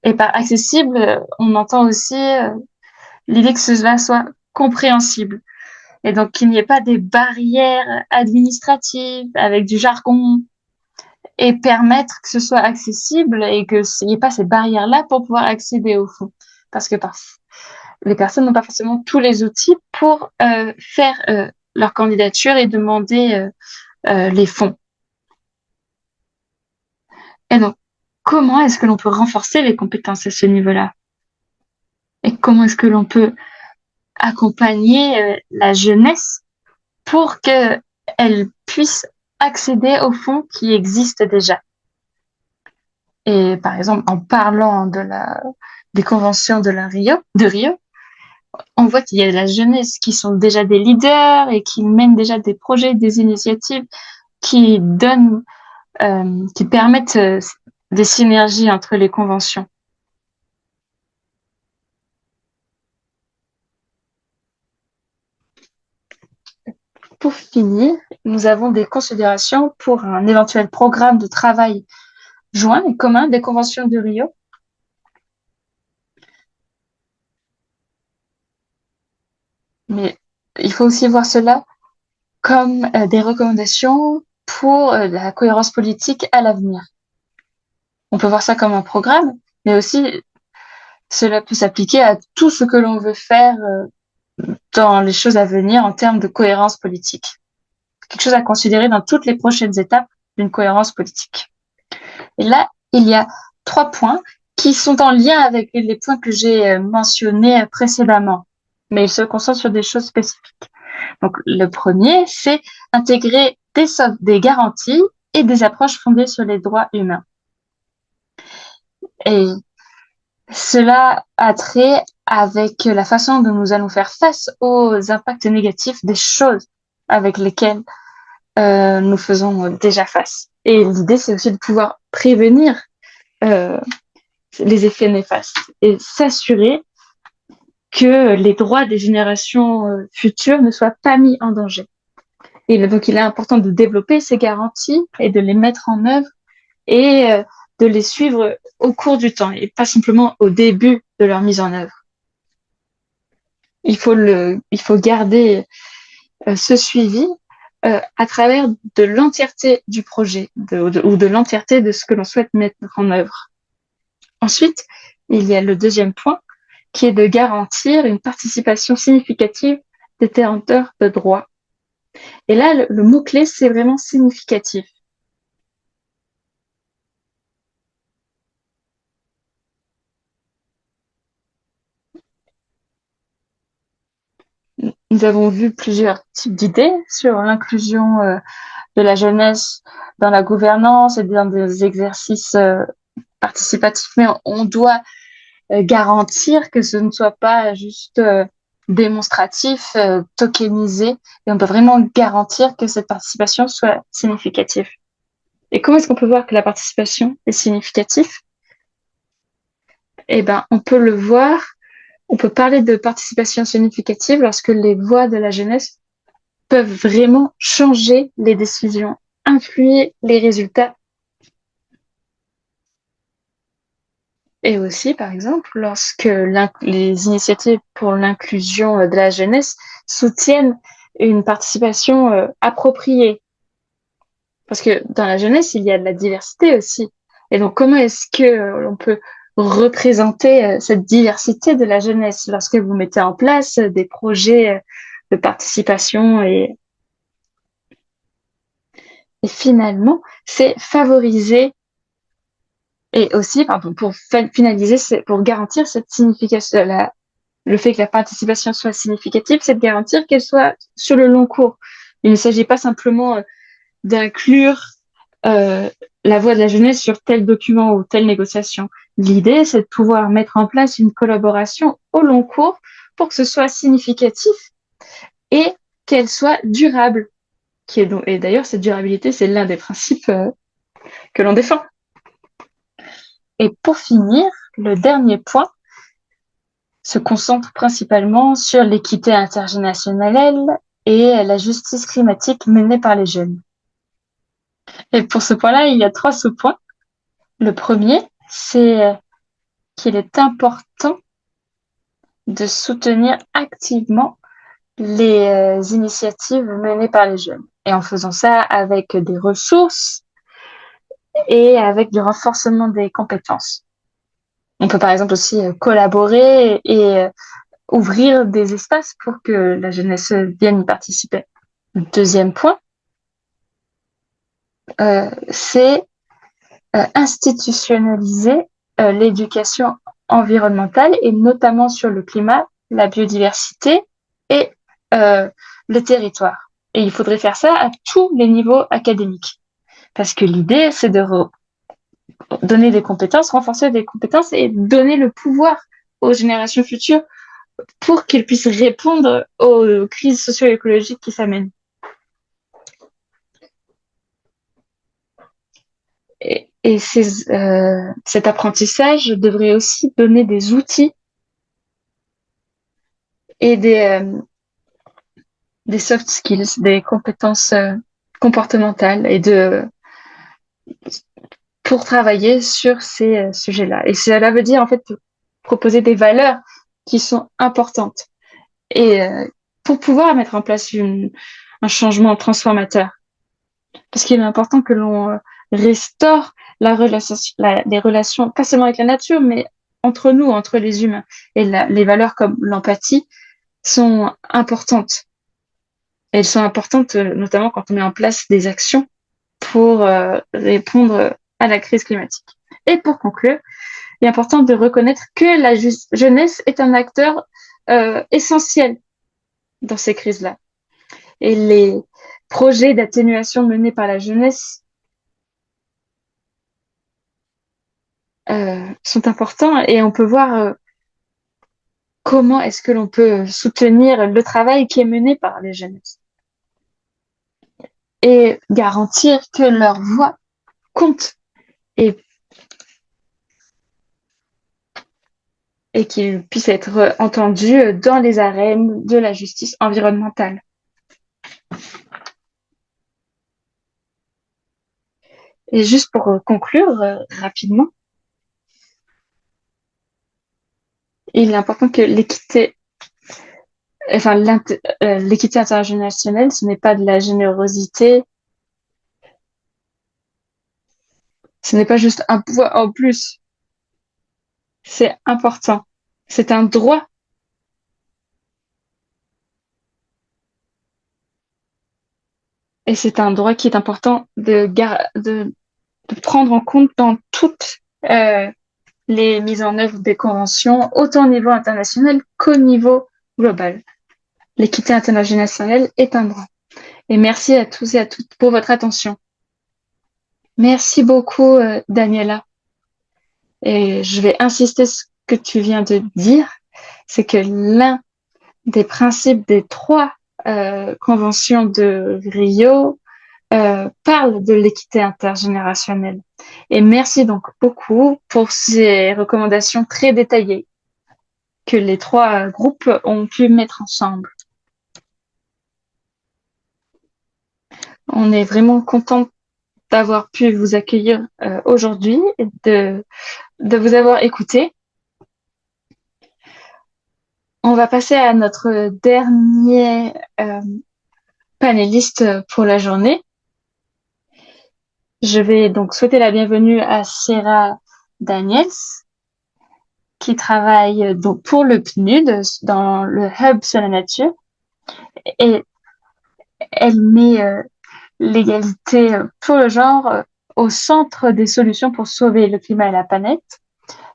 Et par accessible, on entend aussi l'idée que cela soit compréhensible. Et donc qu'il n'y ait pas des barrières administratives avec du jargon et permettre que ce soit accessible et qu'il n'y ait pas ces barrières-là pour pouvoir accéder au fonds. Parce que les personnes n'ont pas forcément tous les outils pour faire leur candidature et demander les fonds. Et donc, comment est-ce que l'on peut renforcer les compétences à ce niveau-là? Et comment est-ce que l'on peut accompagner la jeunesse pour qu'elle puisse accéder aux fonds qui existent déjà? Et par exemple, en parlant des conventions de Rio, on voit qu'il y a de la jeunesse qui sont déjà des leaders et qui mènent déjà des projets, des initiatives qui permettent des synergies entre les conventions. Pour finir, nous avons des considérations pour un éventuel programme de travail joint et commun des conventions de Rio. Mais il faut aussi voir cela comme des recommandations pour la cohérence politique à l'avenir. On peut voir ça comme un programme, mais aussi cela peut s'appliquer à tout ce que l'on veut faire dans les choses à venir en termes de cohérence politique. Quelque chose à considérer dans toutes les prochaines étapes d'une cohérence politique. Et là, il y a 3 points qui sont en lien avec les points que j'ai mentionnés précédemment, mais ils se concentrent sur des choses spécifiques. Donc, le premier, c'est intégrer des garanties et des approches fondées sur les droits humains. Et cela a trait avec la façon dont nous allons faire face aux impacts négatifs des choses avec lesquelles nous faisons déjà face. Et l'idée, c'est aussi de pouvoir prévenir les effets néfastes et s'assurer que les droits des générations futures ne soient pas mis en danger. Et donc, il est important de développer ces garanties et de les mettre en œuvre et de les suivre au cours du temps et pas simplement au début de leur mise en œuvre. Il faut garder ce suivi à travers de l'entièreté du projet ou de l'entièreté de ce que l'on souhaite mettre en œuvre. Ensuite, il y a le deuxième point qui est de garantir une participation significative des détenteurs de droits. Et là, le mot-clé, c'est vraiment significatif. Nous avons vu plusieurs types d'idées sur l'inclusion de la jeunesse dans la gouvernance et dans des exercices participatifs, mais on doit garantir que ce ne soit pas juste démonstratif, tokenisé, et on doit vraiment garantir que cette participation soit significative. Et comment est-ce qu'on peut voir que la participation est significative? Eh ben, on peut le voir. On peut parler de participation significative lorsque les voix de la jeunesse peuvent vraiment changer les décisions, influer les résultats. Et aussi, par exemple, lorsque les initiatives pour l'inclusion de la jeunesse soutiennent une participation appropriée. Parce que dans la jeunesse, il y a de la diversité aussi. Et donc, comment est-ce que l'on peut représenter cette diversité de la jeunesse lorsque vous mettez en place des projets de participation et finalement, c'est favoriser et aussi, pour finaliser, pour garantir cette signification, le fait que la participation soit significative, c'est de garantir qu'elle soit sur le long cours. Il ne s'agit pas simplement d'inclure la voix de la jeunesse sur tel document ou telle négociation. L'idée, c'est de pouvoir mettre en place une collaboration au long cours pour que ce soit significatif et qu'elle soit durable. Et d'ailleurs, cette durabilité, c'est l'un des principes que l'on défend. Et pour finir, le dernier point se concentre principalement sur l'équité intergénérationnelle et la justice climatique menée par les jeunes. Et pour ce point-là, il y a 3 sous-points. Le premier, c'est qu'il est important de soutenir activement les initiatives menées par les jeunes. Et en faisant ça avec des ressources et avec du renforcement des compétences. On peut par exemple aussi collaborer et ouvrir des espaces pour que la jeunesse vienne y participer. Le deuxième point, c'est institutionnaliser l'éducation environnementale et notamment sur le climat, la biodiversité et le territoire. Et il faudrait faire ça à tous les niveaux académiques. Parce que l'idée, c'est de donner des compétences, renforcer des compétences et donner le pouvoir aux générations futures pour qu'ils puissent répondre aux crises socio-écologiques qui s'amènent. Et cet apprentissage devrait aussi donner des outils et des soft skills, des compétences comportementales pour travailler sur ces sujets-là. Et cela veut dire en fait proposer des valeurs qui sont importantes et pour pouvoir mettre en place un changement transformateur. Parce qu'il est important que l'on restaure les relations, pas seulement avec la nature, mais entre nous, entre les humains. Et les valeurs comme l'empathie sont importantes. Et elles sont importantes notamment quand on met en place des actions pour répondre à la crise climatique. Et pour conclure, il est important de reconnaître que la jeunesse est un acteur essentiel dans ces crises-là. Et les projets d'atténuation menés par la jeunesse sont importants et on peut voir comment est-ce que l'on peut soutenir le travail qui est mené par les jeunesses et garantir que leur voix compte et qu'ils puissent être entendus dans les arènes de la justice environnementale. Et juste pour conclure rapidement, il est important que l'équité intergénérationnelle, ce n'est pas de la générosité, ce n'est pas juste un poids en plus. C'est important. C'est un droit. Et c'est un droit qui est important de prendre en compte dans toutes les mises en œuvre des conventions, autant au niveau international qu'au niveau global. L'équité intergénérationnelle est un droit. Et merci à tous et à toutes pour votre attention. Merci beaucoup, Daniela. Et je vais insister sur ce que tu viens de dire, c'est que l'un des principes des 3 conventions de Rio parle de l'équité intergénérationnelle. Et merci donc beaucoup pour ces recommandations très détaillées que les 3 groupes ont pu mettre ensemble. On est vraiment content d'avoir pu vous accueillir aujourd'hui et de vous avoir écouté. On va passer à notre dernier panéliste pour la journée. Je vais donc souhaiter la bienvenue à Sarah Daniels, qui travaille donc pour le PNUD dans le Hub sur la nature. Et elle met l'égalité pour le genre au centre des solutions pour sauver le climat et la planète.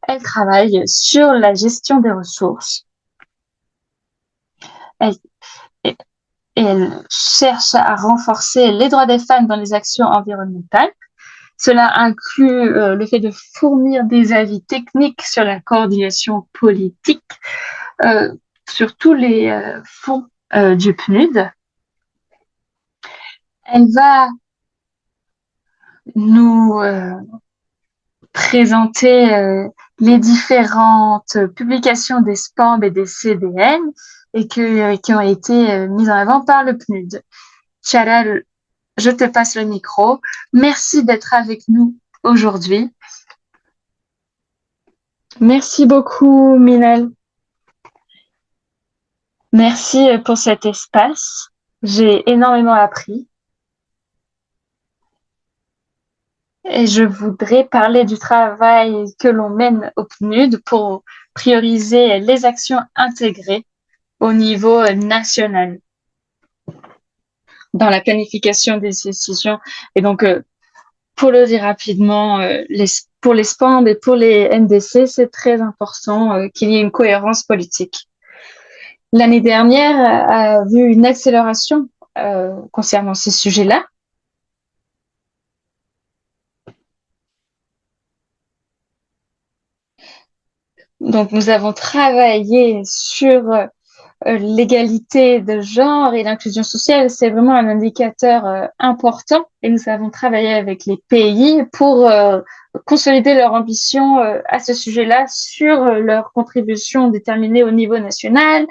Elle travaille sur la gestion des ressources. Elle cherche à renforcer les droits des femmes dans les actions environnementales Cela inclut le fait de fournir des avis techniques sur la coordination politique sur tous les fonds du PNUD. Elle va nous présenter les différentes publications des SPAMB et des CDN et qui ont été mises en avant par le PNUD. Tchalal, je te passe le micro. Merci d'être avec nous aujourd'hui. Merci beaucoup, Minel. Merci pour cet espace. J'ai énormément appris. Et je voudrais parler du travail que l'on mène au PNUD pour prioriser les actions intégrées au niveau national dans la planification des décisions. Et donc, pour le dire rapidement, pour les SPAMB et pour les NDC, c'est très important qu'il y ait une cohérence politique. L'année dernière a vu une accélération concernant ces sujets-là. Donc, nous avons travaillé sur l'égalité de genre et l'inclusion sociale. C'est vraiment un indicateur important et nous avons travaillé avec les pays pour consolider leur ambition à ce sujet-là sur leur contribution déterminée au niveau national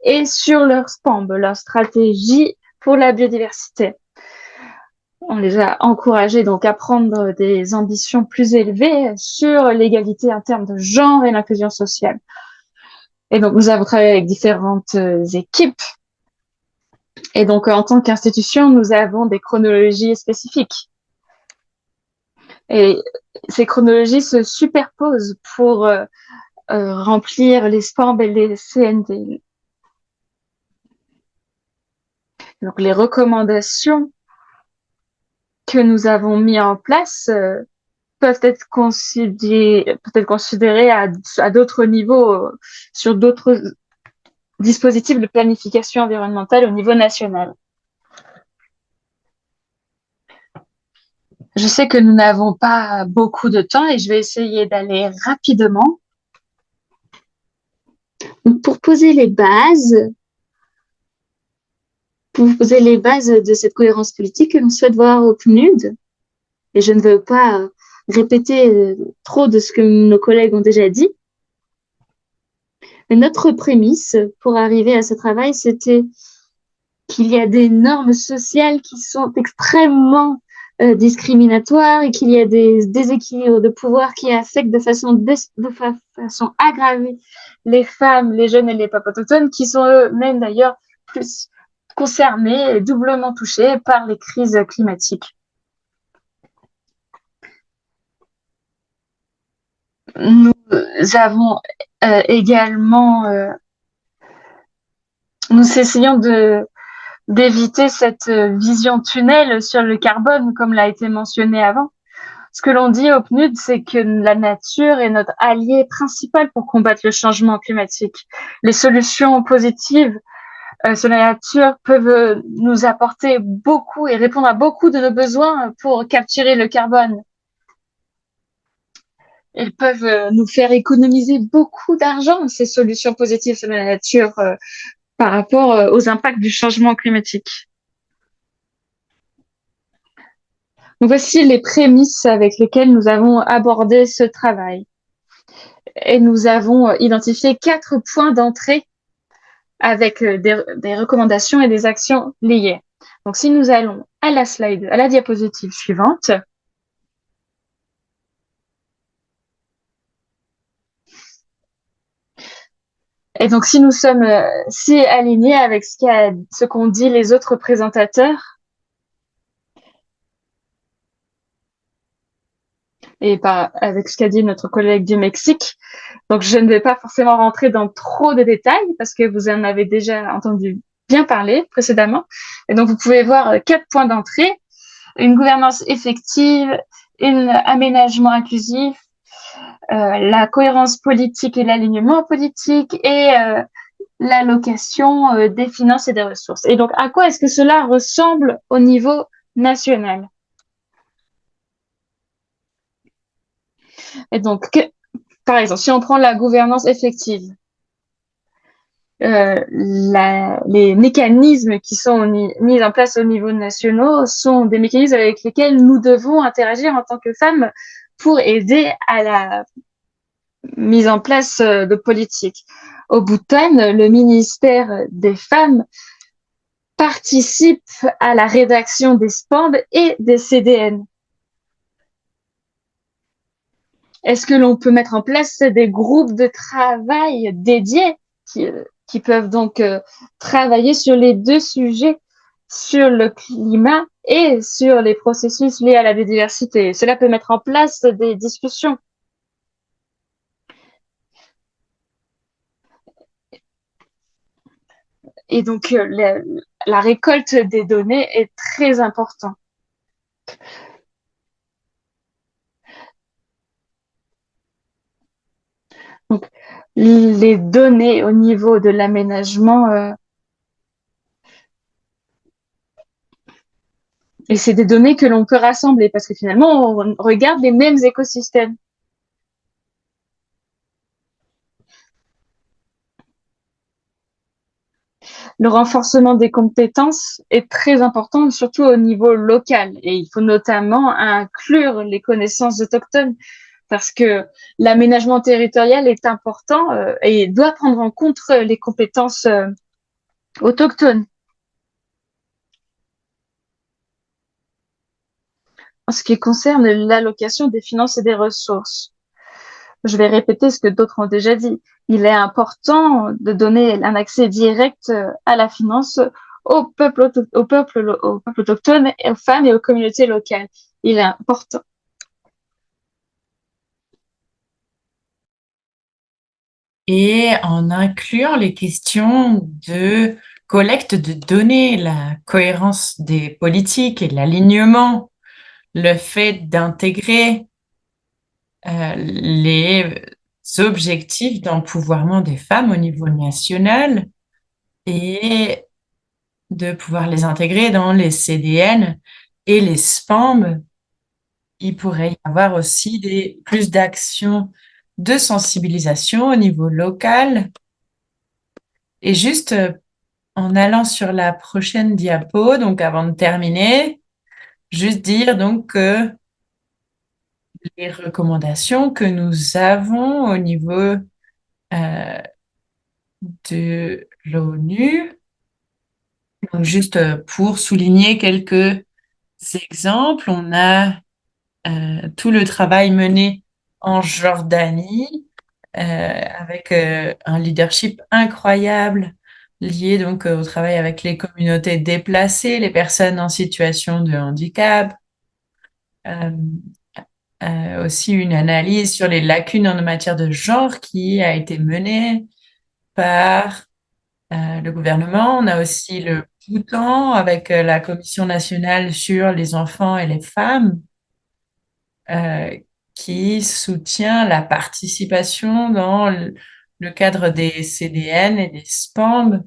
et sur leur SPAMB, leur stratégie pour la biodiversité. On les a encouragés donc à prendre des ambitions plus élevées sur l'égalité en termes de genre et l'inclusion sociale. Et donc, nous avons travaillé avec différentes équipes. Et donc, en tant qu'institution, nous avons des chronologies spécifiques. Et ces chronologies se superposent pour remplir les SPAMB et les CND. Donc, les recommandations que nous avons mis en place peuvent être considérées à d'autres niveaux, sur d'autres dispositifs de planification environnementale au niveau national. Je sais que nous n'avons pas beaucoup de temps et je vais essayer d'aller rapidement. Donc, pour poser les bases de cette cohérence politique que l'on souhaite voir au PNUD, et je ne veux pas répéter trop de ce que nos collègues ont déjà dit, mais notre prémisse pour arriver à ce travail, c'était qu'il y a des normes sociales qui sont extrêmement discriminatoires et qu'il y a des déséquilibres de pouvoir qui affectent de façon aggravée les femmes, les jeunes et les peuples autochtones qui sont eux-mêmes d'ailleurs plus concernés et doublement touchés par les crises climatiques. Nous avons également, nous essayons d'éviter cette vision tunnel sur le carbone, comme l'a été mentionné avant. Ce que l'on dit au PNUD, c'est que la nature est notre allié principal pour combattre le changement climatique. Les solutions positives sur la nature peuvent nous apporter beaucoup et répondre à beaucoup de nos besoins pour capturer le carbone. Elles peuvent nous faire économiser beaucoup d'argent, ces solutions positives sur la nature, par rapport aux impacts du changement climatique. Donc voici les prémices avec lesquelles nous avons abordé ce travail. Et nous avons identifié 4 points d'entrée avec des recommandations et des actions liées. Donc si nous allons à la diapositive suivante. Et donc, si nous sommes si alignés avec ce qu'ont dit les autres présentateurs, et avec ce qu'a dit notre collègue du Mexique, donc je ne vais pas forcément rentrer dans trop de détails parce que vous en avez déjà entendu bien parler précédemment. Et donc, vous pouvez voir 4 points d'entrée: une gouvernance effective, un aménagement inclusif, la cohérence politique et l'alignement politique et l'allocation des finances et des ressources. Et donc, à quoi est-ce que cela ressemble au niveau national? Et donc, par exemple, si on prend la gouvernance effective, les mécanismes qui sont mis en place au niveau national sont des mécanismes avec lesquels nous devons interagir en tant que femmes pour aider à la mise en place de politiques. Au Bhoutan, le ministère des Femmes participe à la rédaction des SPAMB et des CDN. Est-ce que l'on peut mettre en place des groupes de travail dédiés qui peuvent donc travailler sur les deux sujets, sur le climat et sur les processus liés à la biodiversité? Cela peut mettre en place des discussions. Et donc, la récolte des données est très importante. Donc, les données au niveau de l'aménagement, et c'est des données que l'on peut rassembler parce que finalement, on regarde les mêmes écosystèmes. Le renforcement des compétences est très important, surtout au niveau local. Et il faut notamment inclure les connaissances autochtones parce que l'aménagement territorial est important et doit prendre en compte les compétences autochtones. En ce qui concerne l'allocation des finances et des ressources, je vais répéter ce que d'autres ont déjà dit. Il est important de donner un accès direct à la finance au peuple autochtone, aux femmes et aux communautés locales. Il est important. Et en incluant les questions de collecte de données, la cohérence des politiques et l'alignement, le fait d'intégrer les objectifs d'empouvoirment des femmes au niveau national et de pouvoir les intégrer dans les CDN et les SPAMB. Il pourrait y avoir aussi plus d'actions de sensibilisation au niveau local. Et juste en allant sur la prochaine diapo, donc avant de terminer, juste dire donc que les recommandations que nous avons au niveau de l'ONU, donc juste pour souligner quelques exemples, on a tout le travail mené en Jordanie avec un leadership incroyable lié donc au travail avec les communautés déplacées, les personnes en situation de handicap, euh, aussi une analyse sur les lacunes en matière de genre qui a été menée par le gouvernement. On a aussi le Bhoutan avec la Commission nationale sur les enfants et les femmes euh, qui soutient la participation dans le cadre des CDN et des SPAMB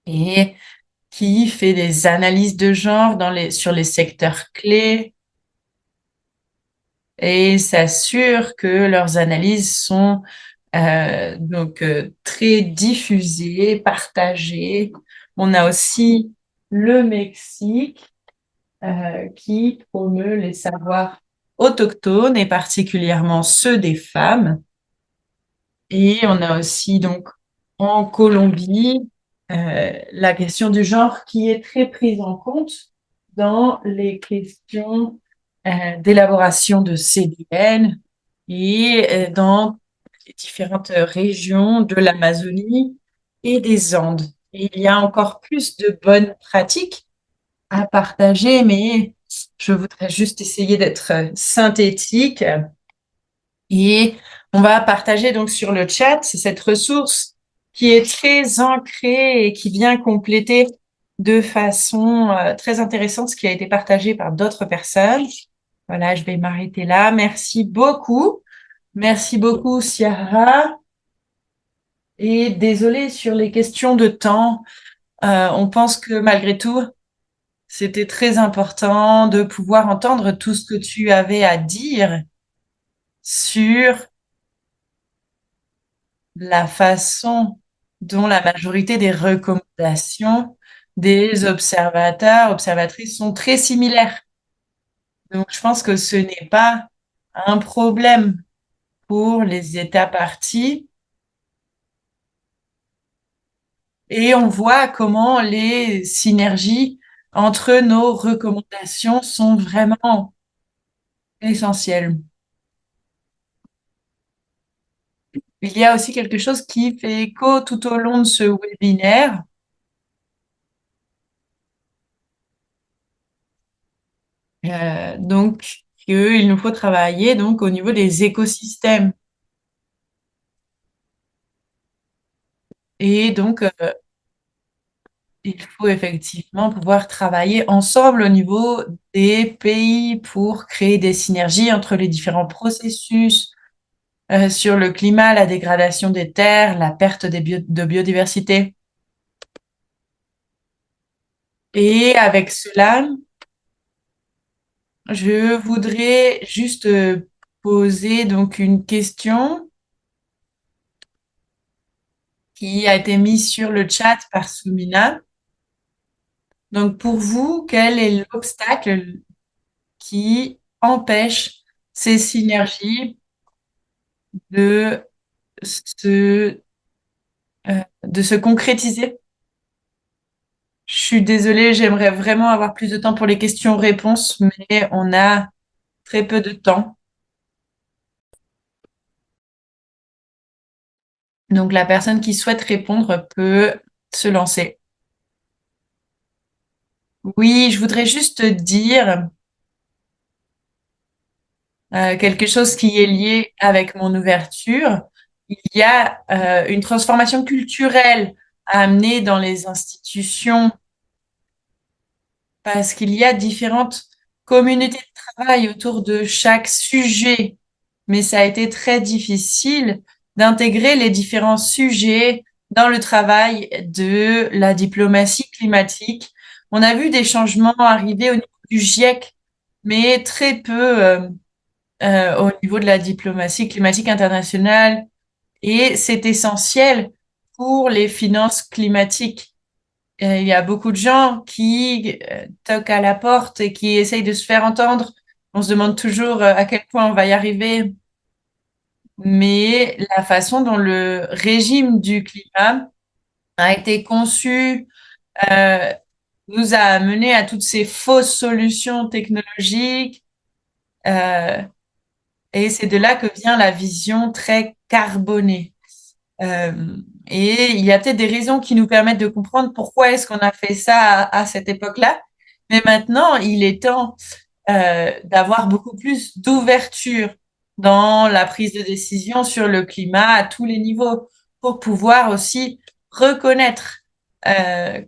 et qui fait des analyses de genre sur les secteurs clés et s'assure que leurs analyses sont donc très diffusées, partagées. On a aussi le Mexique qui promeut les savoirs autochtones et particulièrement ceux des femmes. Et on a aussi donc en Colombie la question du genre qui est très prise en compte dans les questions d'élaboration de CDN et dans les différentes régions de l'Amazonie et des Andes. Et il y a encore plus de bonnes pratiques à partager, mais je voudrais juste essayer d'être synthétique. Et on va partager donc sur le chat cette ressource qui est très ancrée et qui vient compléter de façon très intéressante ce qui a été partagé par d'autres personnes. Voilà, je vais m'arrêter là. Merci beaucoup. Merci beaucoup, Ciara. Et désolée sur les questions de temps. On pense que malgré tout, c'était très important de pouvoir entendre tout ce que tu avais à dire sur la façon dont la majorité des recommandations des observateurs, observatrices sont très similaires. Donc, je pense que ce n'est pas un problème pour les États parties. Et on voit comment les synergies entre nos recommandations sont vraiment essentielles. Il y a aussi quelque chose qui fait écho tout au long de ce webinaire. Donc, qu'il nous faut travailler donc au niveau des écosystèmes. Et donc, il faut effectivement pouvoir travailler ensemble au niveau des pays pour créer des synergies entre les différents processus sur le climat, la dégradation des terres, la perte de biodiversité. Et avec cela, je voudrais juste poser donc une question qui a été mise sur le chat par Soumina. Donc, pour vous, quel est l'obstacle qui empêche ces synergies de se, de se concrétiser? Je suis désolée, j'aimerais vraiment avoir plus de temps pour les questions-réponses, mais on a très peu de temps. Donc, la personne qui souhaite répondre peut se lancer. Oui, je voudrais juste dire quelque chose qui est lié avec mon ouverture. Il y a une transformation culturelle à amener dans les institutions parce qu'il y a différentes communautés de travail autour de chaque sujet, mais ça a été très difficile d'intégrer les différents sujets dans le travail de la diplomatie climatique. On a vu des changements arriver au niveau du GIEC, mais très peu au niveau de la diplomatie climatique internationale, et c'est essentiel pour les finances climatiques. Il y a beaucoup de gens qui toquent à la porte et qui essayent de se faire entendre. On se demande toujours à quel point on va y arriver, mais la façon dont le régime du climat a été conçu euh, nous a amené à toutes ces fausses solutions technologiques. euh, et c'est de là que vient la vision très carbonée. Euh, et il y a peut-être des raisons qui nous permettent de comprendre pourquoi est-ce qu'on a fait ça à cette époque-là. Mais maintenant, il est temps d'avoir beaucoup plus d'ouverture dans la prise de décision sur le climat à tous les niveaux pour pouvoir aussi reconnaître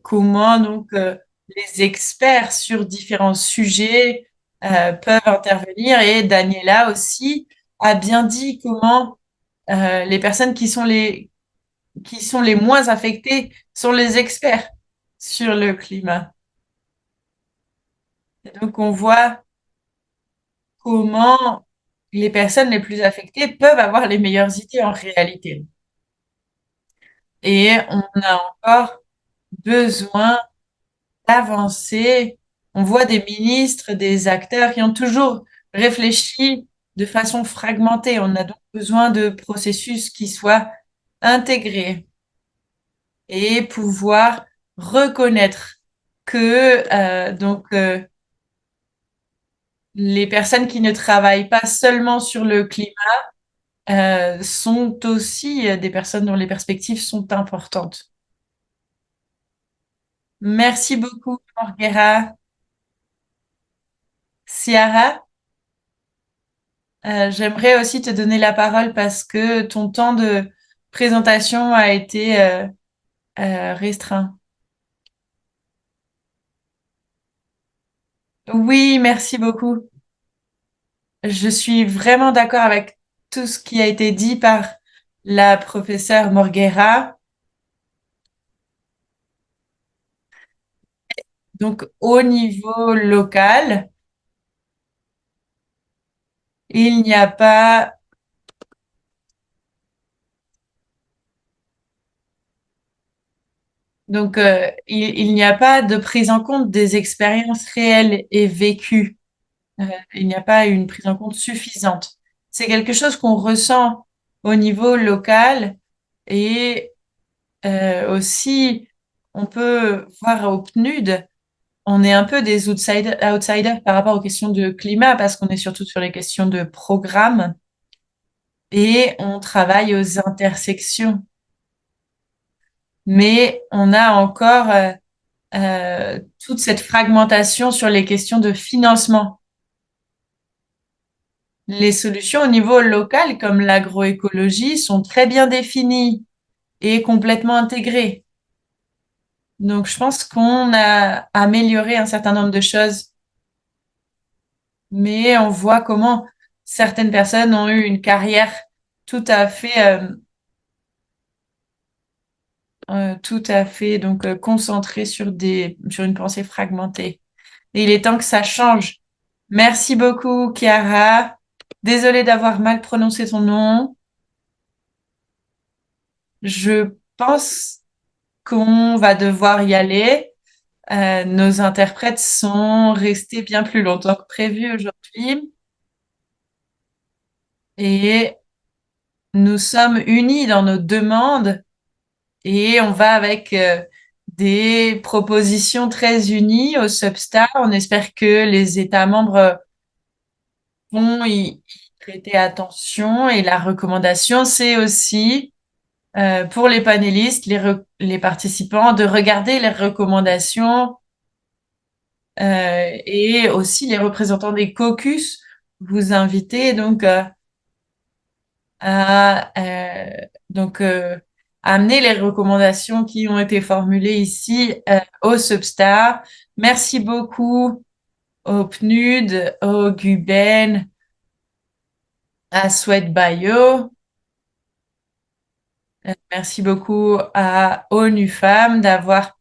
comment donc les experts sur différents sujets peuvent intervenir. Et Daniela aussi a bien dit comment les personnes qui sont les moins affectées sont les experts sur le climat. Et donc, on voit comment les personnes les plus affectées peuvent avoir les meilleures idées en réalité. Et on a encore besoin d'avancer. On voit des ministres, des acteurs qui ont toujours réfléchi de façon fragmentée. On a donc besoin de processus qui soient intégrés et pouvoir reconnaître que les personnes qui ne travaillent pas seulement sur le climat sont aussi des personnes dont les perspectives sont importantes. Merci beaucoup, Morgera. Ciara, j'aimerais aussi te donner la parole parce que ton temps de présentation a été restreint. Oui, merci beaucoup. Je suis vraiment d'accord avec tout ce qui a été dit par la professeure Morgera. Donc, au niveau local, il n'y a pas Donc, il n'y a pas de prise en compte des expériences réelles et vécues. Il n'y a pas une prise en compte suffisante. C'est quelque chose qu'on ressent au niveau local et aussi, on peut voir au PNUD, on est un peu des outsiders par rapport aux questions de climat parce qu'on est surtout sur les questions de programme et on travaille aux intersections. Mais on a encore toute cette fragmentation sur les questions de financement. Les solutions au niveau local, comme l'agroécologie, sont très bien définies et complètement intégrées. Donc, je pense qu'on a amélioré un certain nombre de choses, mais on voit comment certaines personnes ont eu une carrière tout à fait, tout à fait donc concentrée sur une pensée fragmentée. Et il est temps que ça change. Merci beaucoup, Chiara. Désolée d'avoir mal prononcé ton nom. Je pense qu'on va devoir y aller. Nos interprètes sont restés bien plus longtemps que prévu aujourd'hui et nous sommes unis dans nos demandes et on va avec des propositions très unies au Substar. On espère que les États membres vont y prêter attention et la recommandation, c'est aussi pour les panélistes, les participants, de regarder les recommandations et aussi les représentants des caucus, vous invitez donc à donc amener les recommandations qui ont été formulées ici au Substar. Merci beaucoup au PNUD, au GUBEN, à Sweat Bio. Merci beaucoup à ONU Femmes d'avoir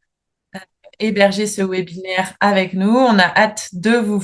hébergé ce webinaire avec nous. On a hâte de vous